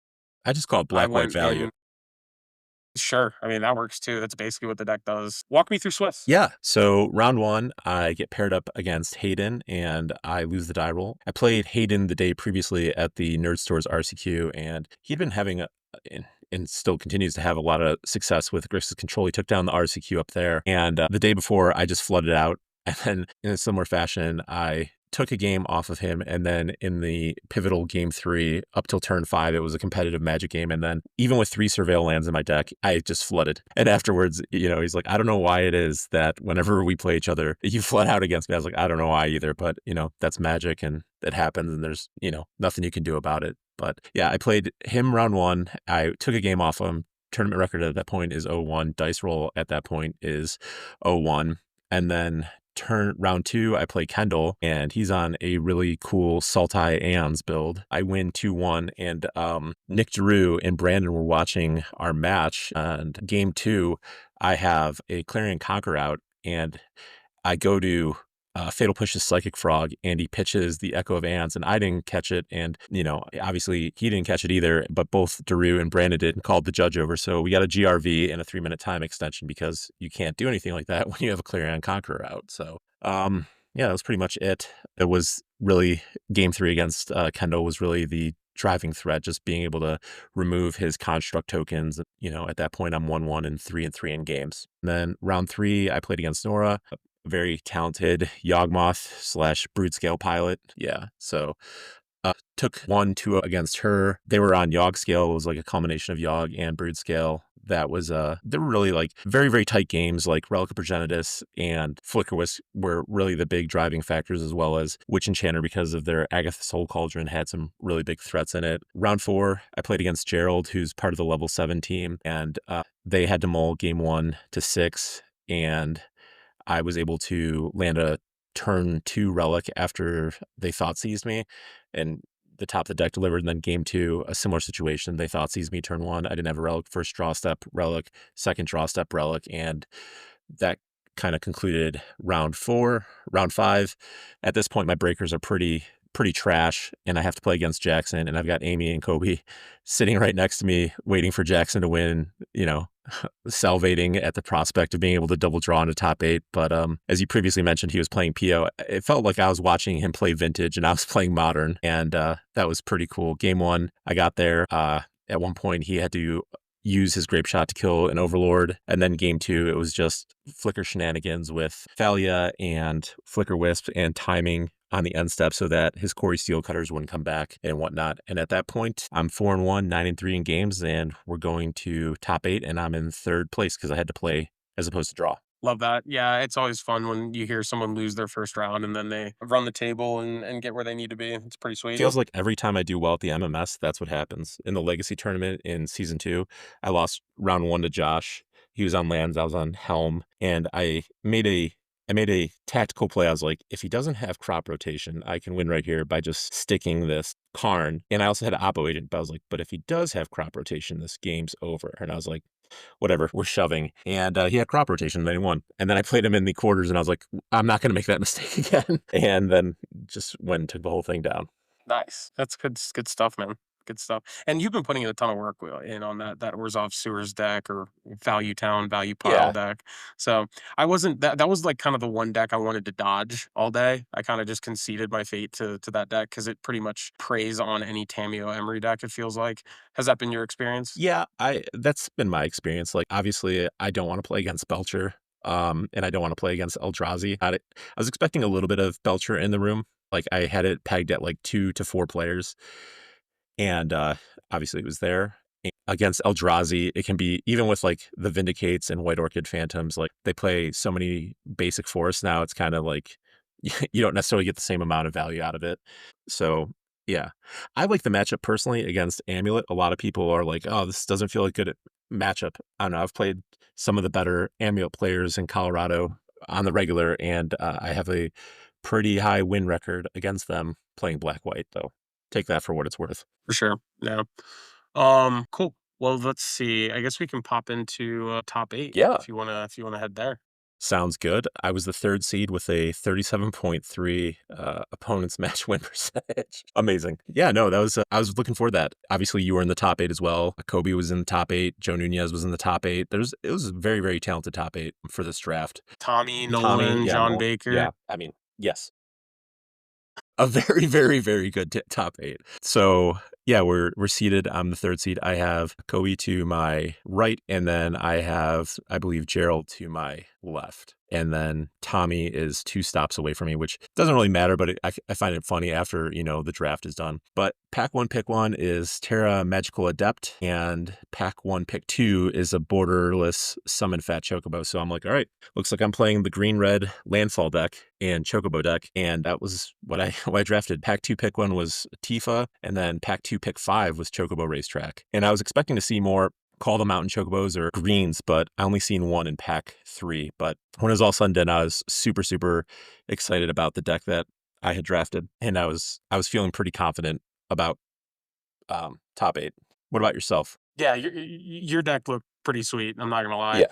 I just call it I black white went value. in. Sure. I mean, that works too. That's basically what the deck does. Walk me through Swiss. Yeah. So round 1, I get paired up against Hayden and I lose the die roll. I played Hayden the day previously at the Nerd Stores RCQ, and he'd been having and still continues to have a lot of success with Grixis Control. He took down the RCQ up there. And the day before, I just flooded out. And then in a similar fashion, I took a game off of him. And then in the pivotal game 3, up till turn 5, it was a competitive Magic game. And then even with 3 Surveil lands in my deck, I just flooded. And afterwards, he's like, I don't know why it is that whenever we play each other, you flood out against me. I was like, I don't know why either, but that's Magic and it happens, and there's, nothing you can do about it. But yeah, I played him round 1. I took a game off him. Tournament record at that point is 0-1. Dice roll at that point is 0-1. And then round two, I play Kendall, and he's on a really cool Sultai Aeons build. I win 2-1, and Nick Drew and Brandon were watching our match. And game two, I have a Clarion Conquer out, and I go to Fatal Push's Psychic Frog, and he pitches the Echo of Ants, and I didn't catch it. And, obviously he didn't catch it either, but both Daru and Brandon did and called the judge over. So we got a GRV and a 3-minute time extension because you can't do anything like that when you have a Clarion Conqueror out. So, yeah, that was pretty much it. It was really game three against Kendall was really the driving threat, just being able to remove his construct tokens. At that point, I'm 1-1 and 3-3 in games. And then round three, I played against Nora, very talented Yawgmoth / brood scale pilot. Yeah. So took 1-2 against her. They were on Yawg scale. It was like a combination of Yawg and brood scale. That was they were really like very, very tight games. Like Relic of Progenitus and Flicker Wisp were really the big driving factors, as well as Witch Enchanter, because of their Agatha Soul Cauldron had some really big threats in it. Round four, I played against Gerald, who's part of the level 7 team, and they had to mull game 1-6, and I was able to land a turn 2 relic after they thought seized me, and the top of the deck delivered. And then game two, a similar situation. They thought seized me turn one. I didn't have a relic. First draw step relic, second draw step relic, and that kind of concluded round four. Round five, at this point, my breakers are pretty trash, and I have to play against Jackson, and I've got Amy and Kobe sitting right next to me waiting for Jackson to win, salivating at the prospect of being able to double draw into top 8. But as you previously mentioned, he was playing PO. It felt like I was watching him play Vintage and I was playing Modern, and that was pretty cool. Game one, I got there. At one point, he had to use his grape shot to kill an overlord, and then game two, it was just flicker shenanigans with Thalia and Flicker Wisp and timing on the end step so that his Corey Steel Cutters wouldn't come back and whatnot. And at that point, I'm 4-1, 9-3 in games, and we're going to top 8, and I'm in third place because I had to play as opposed to draw. Love that. Yeah, it's always fun when you hear someone lose their first round and then they run the table and get where they need to be. It's pretty sweet. Feels like every time I do well at the MMS, that's what happens. In the Legacy tournament in season 2, I lost round 1 to Josh. He was on lands, I was on Helm, and I made a tactical play. I was like, if he doesn't have crop rotation, I can win right here by just sticking this Karn. And I also had an Oppo agent, but I was like, but if he does have crop rotation, this game's over. And I was like, whatever, we're shoving. And he had crop rotation, and then he won. And then I played him in the quarters, and I was like, I'm not going to make that mistake again. And then just went and took the whole thing down. Nice. That's good stuff, man. Good stuff. And you've been putting in a ton of work in on that Orzhov Sewers deck or Value Town, Value Pile Yeah. deck. So I wasn't that was like kind of the one deck I wanted to dodge all day. I kind of just conceded my fate to that deck because it pretty much preys on any Tamio Emery deck, it feels like. Has that been your experience? Yeah, that's been my experience. Like, obviously, I don't want to play against Belcher, and I don't want to play against Eldrazi. I was expecting a little bit of Belcher in the room. Like, I had it pegged at like 2 to 4 players, and obviously it was there. Against Eldrazi, it can be, even with like the Vindicates and White Orchid Phantoms, like they play so many basic forests now, it's kind of like you don't necessarily get the same amount of value out of it. So yeah, I like the matchup personally against Amulet. A lot of people are like, oh, this doesn't feel like good matchup. I don't know. I've played some of the better Amulet players in Colorado on the regular, and I have a pretty high win record against them playing Black-White, though. Take that for what it's worth. For sure. Yeah. Cool. Well, let's see. I guess we can pop into top 8 Yeah. if you wanna head there. Sounds good. I was the 3rd seed with a 37.3 opponent's match win percentage. Amazing. Yeah, no, that was I was looking for that. Obviously, you were in the top 8 as well. Kobe was in the top 8. Joe Nunez was in the top 8. It was a very, very talented top 8 for this draft. Tommy, Tommy, Nolan, yeah, John no, Baker. yeah. I mean, yes, a very, very, very good top 8. So yeah, we're seated. I'm the 3rd seed. I have Kobe to my right, and then I have, I believe, Gerald to my left. And then Tommy is 2 stops away from me, which doesn't really matter, but I find it funny after, the draft is done. But pack 1, pick 1 is Terra Magical Adept, and pack 1, pick 2 is a borderless Summon Fat Chocobo. So I'm like, all right, looks like I'm playing the green-red Landfall deck and Chocobo deck, and that was what I drafted. Pack 2, pick 1 was Tifa, and then pack 2, pick 5 was Chocobo Racetrack. And I was expecting to see more call the mountain chocobos or greens, but I only seen one in pack 3. But when it was all said and done, I was super, super excited about the deck that I had drafted, and I was feeling pretty confident about top 8. What about yourself? Yeah, your deck looked pretty sweet. I'm not gonna lie. Yeah.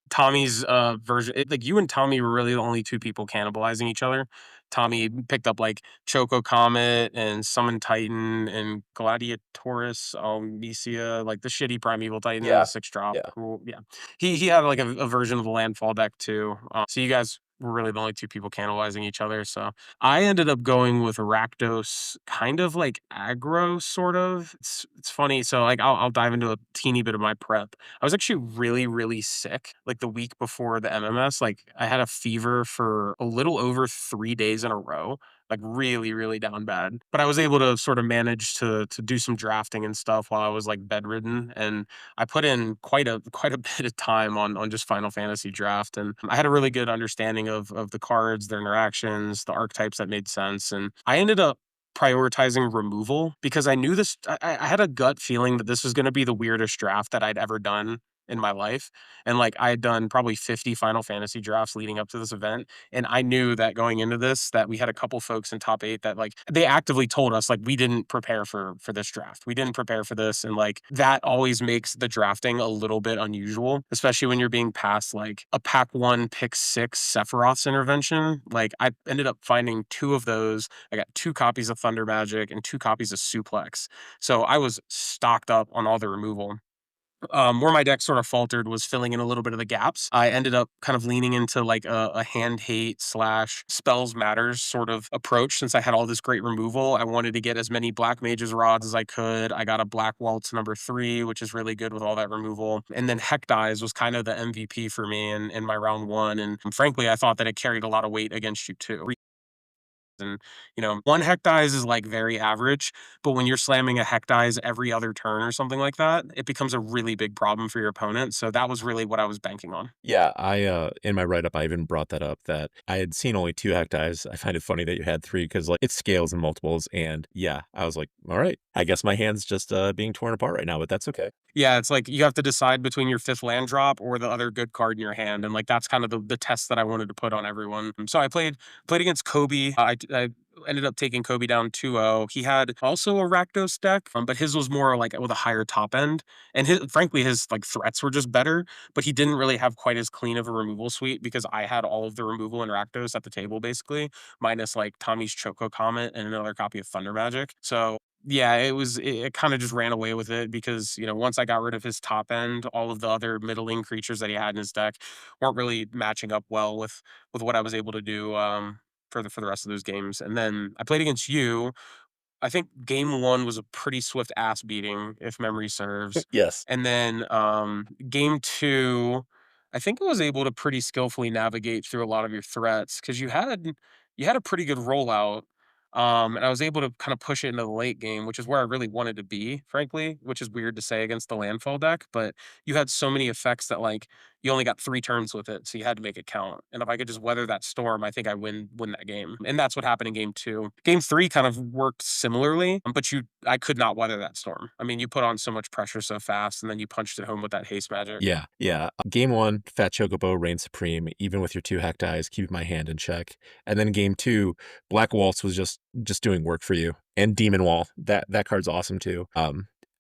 Tommy's version, like you and Tommy were really the only two people cannibalizing each other. Tommy picked up like Choco Comet and Summon Titan and Gladiatorus Almesia, like the shitty Primeval Titan and the Yeah. 6 drop. Yeah. Cool. Yeah. He had like a version of the landfall deck too. So you guys were really the only two people cannibalizing each other. So I ended up going with Rakdos, kind of like aggro, sort of. It's funny. So like I'll dive into a teeny bit of my prep. I was actually really, really sick like the week before the MMS. Like I had a fever for a little over 3 days in a row, like really, really down bad. But I was able to sort of manage to do some drafting and stuff while I was like bedridden. And I put in quite a bit of time on just Final Fantasy draft. And I had a really good understanding of the cards, their interactions, the archetypes that made sense. And I ended up prioritizing removal because I knew this. I had a gut feeling that this was going to be the weirdest draft that I'd ever done in my life. And like I had done probably 50 Final Fantasy drafts leading up to this event. And I knew that going into this, that we had a couple folks in top 8 that like they actively told us like we didn't prepare for this draft. We didn't prepare for this. And like that always makes the drafting a little bit unusual, especially when you're being passed like a pack 1, pick 6 Sephiroth's intervention. Like I ended up finding 2 of those. I got 2 copies of Thunder Magic and 2 copies of Suplex. So I was stocked up on all the removal. Where my deck sort of faltered was filling in a little bit of the gaps. I ended up kind of leaning into like a hand hate slash spells matters sort of approach. Since I had all this great removal, I wanted to get as many Black Mage's Rods as I could. I got a Black Waltz number 3, which is really good with all that removal. And then Heck Dies was kind of the MVP for me in my round 1. And frankly, I thought that it carried a lot of weight against you too. And one heck dies is like very average, but when you're slamming a heck dies every other turn or something like that, it becomes a really big problem for your opponent. So that was really what I was banking on. Yeah, in my write-up, I even brought that up that I had seen only 2 hectives. I find it funny that you had 3 because, like, it scales in multiples, and yeah, I was like, "Alright, I guess my hand's just, being torn apart right now, but that's okay." Yeah, it's like you have to decide between your 5th land drop or the other good card in your hand, and like that's kind of the test that I wanted to put on everyone. So I played against Kobe. I ended up taking Kobe down 2-0. He had also a Rakdos deck, but his was more like with a higher top end, and his like threats were just better. But he didn't really have quite as clean of a removal suite because I had all of the removal in Rakdos at the table basically, minus like Tommy's Choco Comet and another copy of Thunder Magic. So yeah, it kind of just ran away with it because, once I got rid of his top end, all of the other middling creatures that he had in his deck weren't really matching up well with what I was able to do for the rest of those games. And then I played against you. I think game 1 was a pretty swift ass beating, if memory serves. Yes. And then game 2, I think I was able to pretty skillfully navigate through a lot of your threats because you had a pretty good rollout. And I was able to kind of push it into the late game, which is where I really wanted to be, frankly, which is weird to say against the landfall deck. But you had so many effects that like you only got 3 turns with it, so you had to make it count. And if I could just weather that storm, I think I win that game. And that's what happened in game 2. Game 3 kind of worked similarly, but I could not weather that storm. I mean, you put on so much pressure so fast, and then you punched it home with that haste magic. Yeah, yeah. Game 1, Fat Chocobo reigned supreme, even with your 2 hectives, keep my hand in check. And then game 2, Black Waltz was just doing work for you, and Demon Wall, that card's awesome too.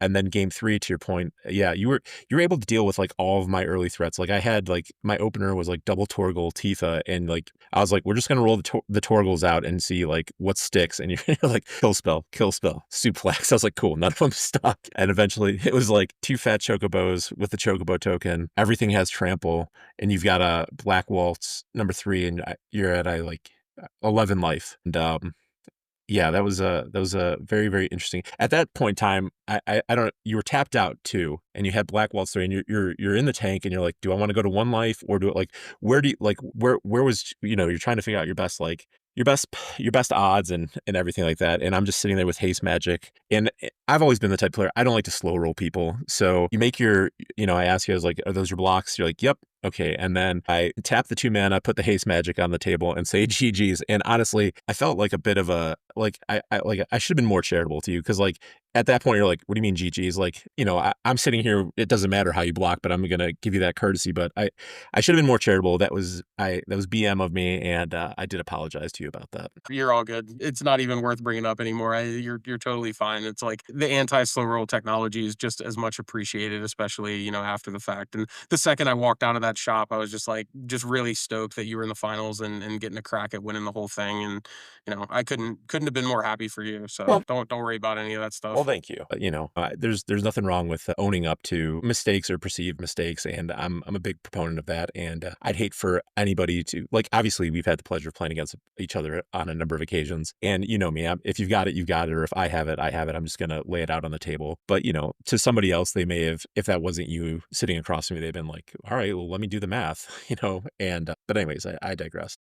And then game 3, to your point, yeah, you were able to deal with, like, all of my early threats. Like, I had, like, my opener was, like, double Torgal, Tifa, and, like, I was like, "We're just gonna roll the Torgals out and see, like, what sticks," and you're like, kill spell, suplex." I was like, "Cool, none of them stuck." And eventually, it was, like, 2 Fat Chocobos with the Chocobo token, everything has trample, and you've got a Black Waltz number 3, and you're at, 11 life, and, yeah, that was a very, very interesting. At that point in time, I don't, you were tapped out too, and you had Black Waltz 3, and you're in the tank, and you're like, "Do I wanna go to 1 life, or do it like, where do you like, where was," you're trying to figure out your best, like, your best odds and everything like that, and I'm just sitting there with haste magic, and I've always been the type of player, I don't like to slow roll people, so you make I ask you, I was like, "Are those your blocks?" You're like, "Yep." Okay, and then I tap the 2 mana, put the haste magic on the table, and say GG's. And honestly, I felt like a bit of a, like, I should have been more charitable to you because, like, At that point, you're like, "What do you mean GG's?" Like, I'm sitting here, it doesn't matter how you block, but I'm gonna give you that courtesy, but I should have been more charitable. That was BM of me, and, I did apologize to you about that. You're all good. It's not even worth bringing up anymore. You're totally fine. It's like the anti-slow roll technology is just as much appreciated, especially after the fact. And the second I walked out of that shop, I was just like, just really stoked that you were in the finals and getting a crack at winning the whole thing. And I couldn't have been more happy for you. So Well don't worry about any of that well, stuff. thank you. There's nothing wrong with owning up to mistakes or perceived mistakes, and I'm a big proponent of that. And I'd hate for anybody to like. Obviously, we've had the pleasure of playing against each other on a number of occasions, and you know me. If you've got it, you've got it, or if I have it, I have it. I'm just gonna lay it out on the table. But to somebody else, they may have, if that wasn't you sitting across from me, they've been like, "All right, well, let me do the math," And but anyways, I digress.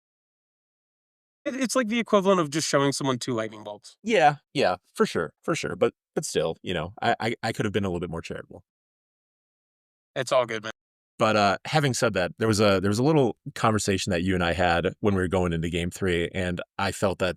It's like the equivalent of just showing someone two lightning bolts. Yeah, yeah, for sure. But still, I could have been a little bit more charitable. It's all good, man. But, having said that, there was a little conversation that you and I had when we were going into game 3, and I felt I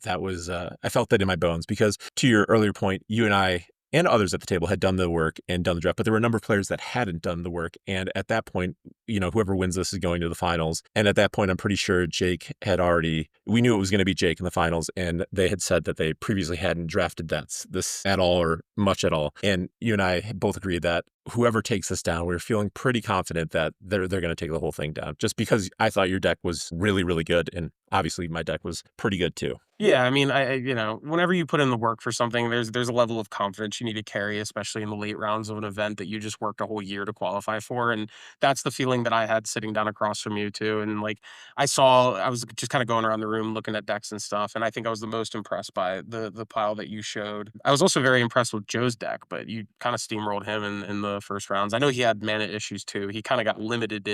felt that in my bones because to your earlier point, you and I and others at the table had done the work and done the draft, but there were a number of players that hadn't done the work, and at that point, whoever wins this is going to the finals, and at that point, I'm pretty sure Jake had already we knew it was gonna be Jake in the finals, and they had said that they previously hadn't drafted this at all or much at all, and you and I both agreed that whoever takes this down, we were feeling pretty confident that they're going to take the whole thing down. Just because I thought your deck was really, really good, and obviously my deck was pretty good too. Yeah, I mean, whenever you put in the work for something, there's a level of confidence you need to carry, especially in the late rounds of an event that you just worked a whole year to qualify for. And that's the feeling that I had sitting down across from you too. And like I was just kind of going around the room looking at decks and stuff, and I think I was the most impressed by the pile that you showed. I was also very impressed with Joe's deck, but you kind of steamrolled him in the first rounds. I know he had mana issues too. He kind of got limited,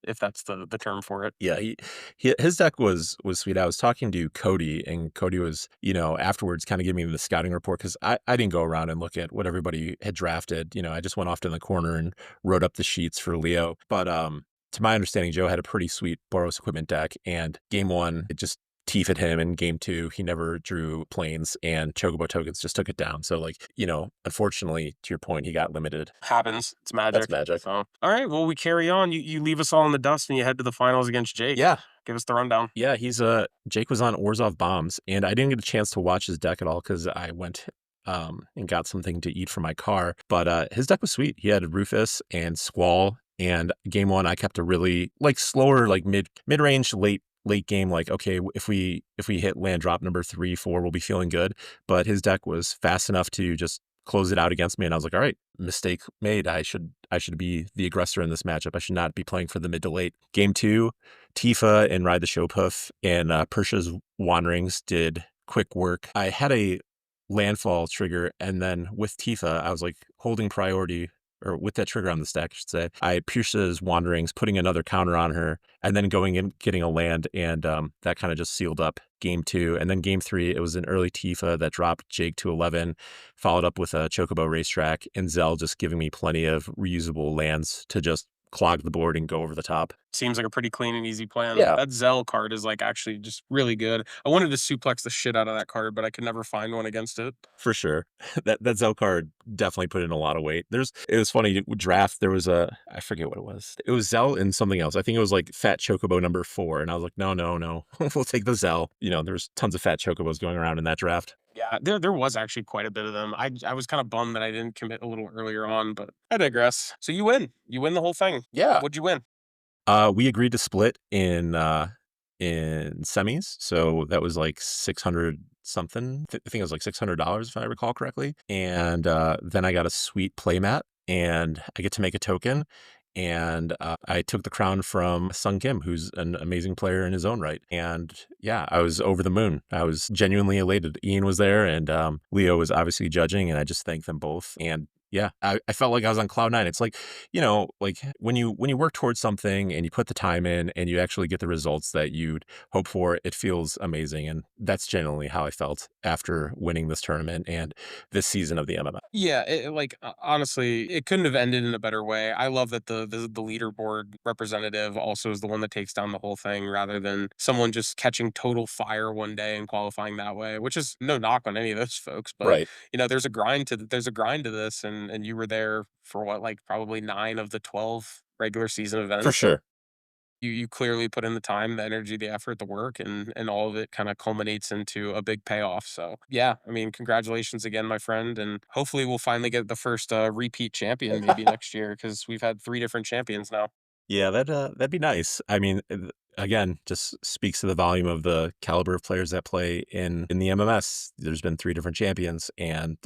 if that's the term for it. Yeah, his deck was sweet. I was talking to Cody, and Cody was, afterwards kind of giving me the scouting report because I didn't go around and look at what everybody had drafted. I just went off to the corner and wrote up the sheets for Leo. But to my understanding, Joe had a pretty sweet Boros equipment deck, and game 1, it just teefed him. In game 2, he never drew planes, and Chocobo tokens just took it down. So, like, unfortunately, to your point, he got limited. Happens. It's That's magic. magic. So, all right. Well, we carry on. You leave us all in the dust, and you head to the finals against Jake. Yeah, Give us the rundown. yeah, Jake was on Orzhov Bombs, and I didn't get a chance to watch his deck at all because I went and got something to eat for my car. But his deck was sweet. He had Rufus and Squall, and game 1 I kept a really like slower, like mid range, late game, like, okay, if we hit land drop number 3, 4, we'll be feeling good. But his deck was fast enough to just close it out against me, and I was like, all right, mistake made. I should be the aggressor in this matchup. I should not be playing for the mid to late. Game 2, Tifa and Ride the Showpuff and Persha's Wanderings did quick work. I had a landfall trigger, and then with Tifa, I was like holding priority, or with that trigger on the stack, I should say. I Pierce's Wanderings, putting another counter on her, and then going and getting a land, and that kind of just sealed up game 2. And then game 3, it was an early Tifa that dropped Jake to 11, followed up with a Chocobo Racetrack, and Zell just giving me plenty of reusable lands to just clog the board and go over the top. Seems like a pretty clean and easy plan. Yeah, That Zell card is like actually just really good. I wanted to suplex the shit out of that card, but I could never find one against it. for sure. That Zell card definitely put in a lot of weight. It was funny, draft, there was I forget what it was. It was Zell and something else. I think it was like Fat Chocobo number 4, and I was like, "No, no, no. We'll take the Zell." There's tons of Fat Chocobos going around in that draft. Yeah, there was actually quite a bit of them. I was kind of bummed that I didn't commit a little earlier on, but I digress. So you win. You win the whole thing. Yeah. What'd you win? We agreed to split in semis, so that was like 600 something. I think it was like $600 if I recall correctly. And then I got a sweet playmat, and I get to make a token. And I took the crown from Sung Kim, who's an amazing player in his own right. And yeah, I was over the moon. I was genuinely elated. Ian was there, and Leo was obviously judging, and I just thanked them both. And Yeah, I felt like I was on cloud 9. It's like, like when you work towards something and you put the time in and you actually get the results that you'd hope for, it feels amazing, and that's generally how I felt after winning this tournament and this season of the MMA. Yeah, like, honestly, it couldn't have ended in a better way. I love that the leaderboard representative also is the one that takes down the whole thing rather than someone just catching total fire one day and qualifying that way, which is no knock on any of those folks, but, Right. there's a grind to this, and you were there for what, like, probably 9 of the 12 regular season For events. sure. You clearly put in the time, the energy, the effort, the work, and all of it kinda culminates into a big payoff, so, yeah, I mean, congratulations again, my friend, and hopefully we'll finally get the first, repeat champion maybe next year because 'cause we've had 3 different champions now. Yeah, that'd be nice. I mean, again, just speaks to the volume of the caliber of players that play in the MMS. There's been 3 different champions, and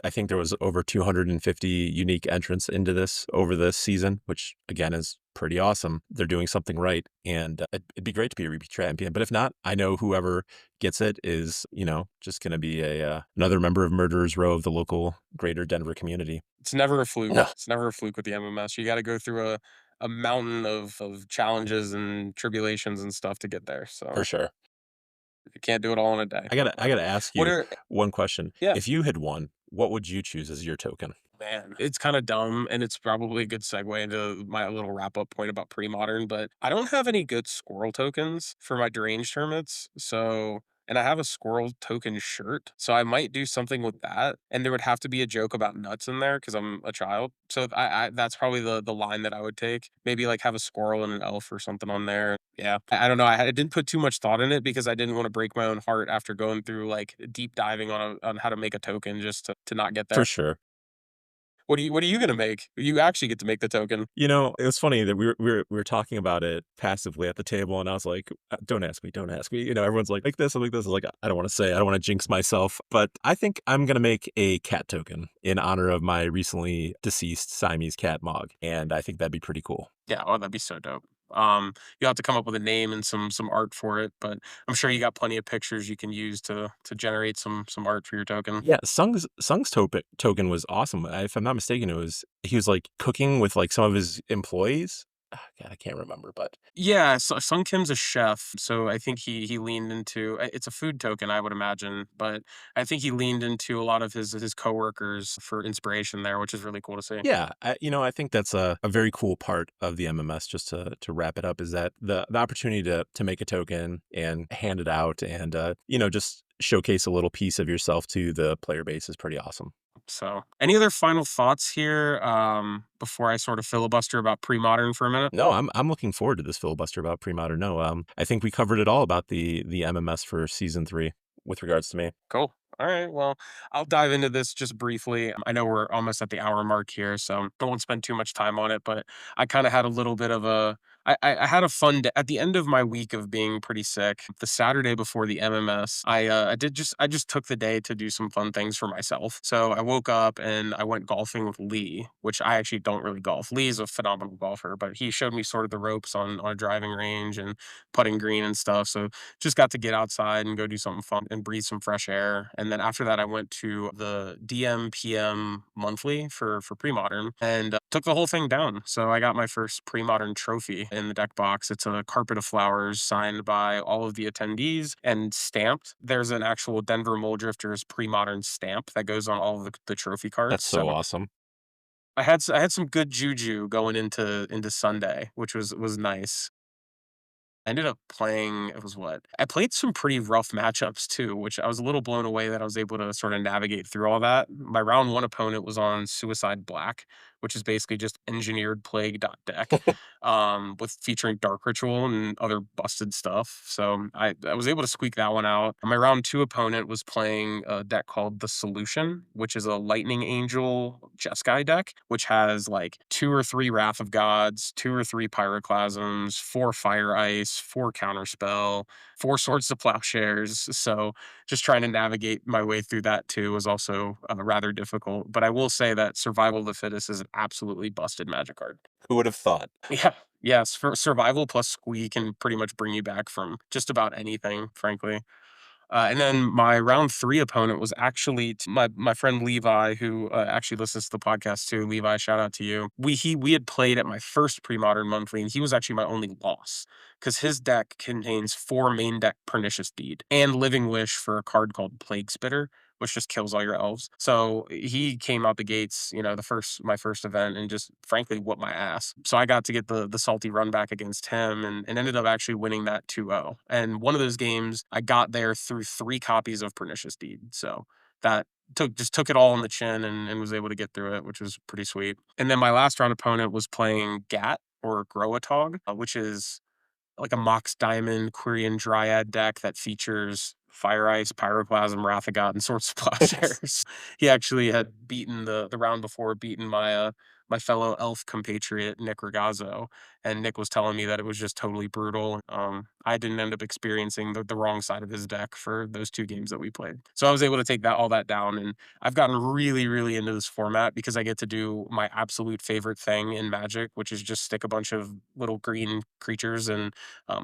I think there was over 250 unique entrants into this over this season, which again is pretty awesome. They're doing something right, and it'd be great to be a repeat champion. But if not, I know whoever gets it is, just going to be a another member of Murderers Row of the local greater Denver community. It's never a fluke. No, It's never a fluke with the MMS. You gotta go through a mountain of challenges and tribulations and stuff to get there, for so sure. you can't do it all in a day, I but gotta ask what you are one question. yeah. If you had won, what would you choose as your token? Man, it's kinda dumb, and it's probably a good segue into my little wrap-up point about pre-modern, but I don't have any good squirrel tokens for my deranged hermits, so and I have a squirrel token shirt, so I might do something with that, and there would have to be a joke about nuts in there because 'cause I'm a child, so I that's probably the line that I would take. Maybe, like, have a squirrel and an elf or something on there. Yeah, I don't know, I didn't put too much thought in it because I didn't wanna break my own heart after going through, like, deep diving on how to make a token just to not get For there. sure. What are you gonna make? You actually get to make the token. It was funny that we were talking about it passively at the table, and I was like, don't ask me, don't ask me." Everyone's like this, I'm like this. I was like, I don't want to say, I don't want to jinx myself, but I think I'm gonna make a cat token in honor of my recently deceased Siamese cat Mog, and I think that'd be pretty cool. Yeah, oh, that'd be so dope. You'll have to come up with a name and some art for it, but I'm sure you got plenty of pictures you can use to generate some art for your token. Yeah, Sung's token was awesome. If I'm not mistaken, he was like cooking with like some of his employees. God, I can't remember, but Yeah, so Sung Kim's a chef, so I think he leaned into it's a food token, I would imagine, but I think he leaned into a lot of his coworkers for inspiration there, which is really cool to see. yeah, I think that's a very cool part of the MMS. Just to wrap it up, is that the opportunity to make a token and hand it out, and just showcase a little piece of yourself to the player base is pretty awesome. So, any other final thoughts here before I sort of filibuster about pre-modern for a minute? No, I'm looking forward to this filibuster about pre-modern. No, I think we covered it all about the MMS for season 3 with regards to me. Cool. All right. Well, I'll dive into this just briefly. I know we're almost at the hour mark here, so I won't spend too much time on it. But I kind of had a little bit of a. I had a fun day at the end of my week of being pretty sick. The Saturday before the MMS, I just took the day to do some fun things for myself. So I woke up and I went golfing with Lee, which I actually don't really golf. Lee is a phenomenal golfer, but he showed me sort of the ropes on a driving range and putting green and stuff. So just got to get outside and go do something fun and breathe some fresh air. And then after that, I went to the DMPM monthly for pre-modern and took the whole thing down. So I got my first pre-modern trophy in the deck box. It's a carpet of flowers signed by all of the attendees and stamped. There's an actual Denver Mole Drifters pre-modern stamp that goes on all of the trophy cards. That's so So awesome. I had some good juju going into Sunday, which was nice. I ended up playing it was what? I played some pretty rough matchups too, which I was a little blown away that I was able to sort of navigate through all that. My round 1 opponent was on Suicide Black, which is basically just engineered plague dot deck, with featuring Dark Ritual and other busted stuff. So I was able to squeak that one out. My round 2 opponent was playing a deck called The Solution, which is a Lightning Angel Jeskai deck, which has like 2 or 3 Wrath of Gods, 2 or 3 Pyroclasms, 4 Fire Ice, 4 Counterspell, 4 Swords to Plowshares. So just trying to navigate my way through that too was also rather difficult. But I will say that Survival of the Fittest is an absolutely busted Magic card. Who would have thought? Yeah. Yes, for survival plus squee can pretty much bring you back from just about anything, frankly. And then my round three opponent was actually my friend Levi, who actually listens to the podcast too. Levi, shout out to you. We had played at my first pre modern monthly, and he was actually my only loss because his deck contains four main deck Pernicious Deed and Living Wish for a card called Plague Spitter, which just kills all your elves. So he came out the gates, the first my first event, and just frankly whooped my ass. So I got to get the salty run back against him, and ended up actually winning that 2-0. And one of those games I got there through three copies of Pernicious Deed. So that took it all on the chin, and was able to get through it, which was pretty sweet. And then my last round opponent was playing Gat or Growatog, which is like a Mox Diamond Quirion Dryad deck that features Fire Ice, Pyroclasm, Wrath of God, and Swords to Plowshares. He actually had beaten the round before, beaten my fellow elf compatriot Nick Ragazzo, and Nick was telling me that it was just totally brutal. I didn't end up experiencing the wrong side of his deck for those two games that we played, so I was able to take all that down, and I've gotten really, really into this format because I get to do my absolute favorite thing in Magic, which is just stick a bunch of little green creatures and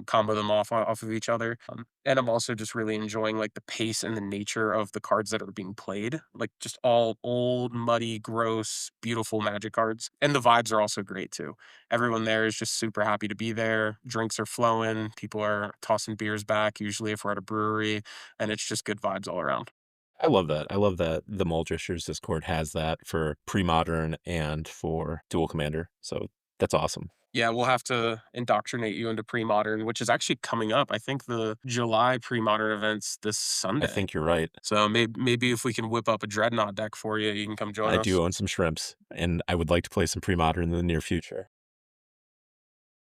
combo them off of each other. And I'm also just really enjoying like the pace and the nature of the cards that are being played, like just all old, muddy, gross, beautiful Magic cards. And the vibes are also great too. Everyone there is just super happy to be there. Drinks are flowing. People are tossing beers back, usually if we're at a brewery, and it's just good vibes all around. I love that. I love that the Muldrishers Discord has that for pre-modern and for Dual Commander. So that's awesome. Yeah, we'll have to indoctrinate you into pre-modern, which is actually coming up. I think the July pre-modern event's this I Sunday. think you're right. So maybe if we can whip up a Dreadnought deck for you, you can come join I us. do own some shrimps, and I would like to play some pre-modern in the near future.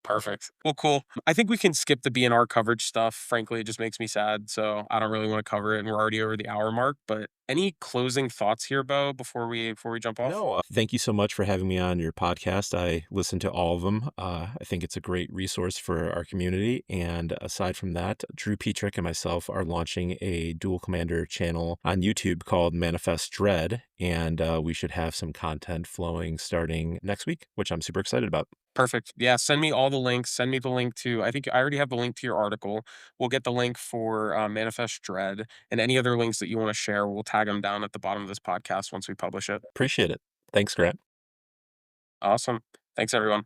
Perfect. Well, cool. I think we can skip the BNR coverage stuff. Frankly, it just makes me sad. So I don't really want to cover it, and we're already over the hour mark. But any closing thoughts here, Bo, before we jump off? No, thank you so much for having me on your podcast. I listen to all of them. I think it's a great resource for our community. And aside from that, Drew Petrick and myself are launching a dual commander channel on YouTube called Manifest Dread. And we should have some content flowing starting next week, which I'm super excited about. Perfect. Yeah, send me all the links. Send me the link to, I think I already have the link to your article. We'll get the link for Manifest Dread, and any other links that you want to share. We'll tag them down at the bottom of this podcast once we publish it. Appreciate it. Thanks, Grant. Awesome. Thanks, everyone.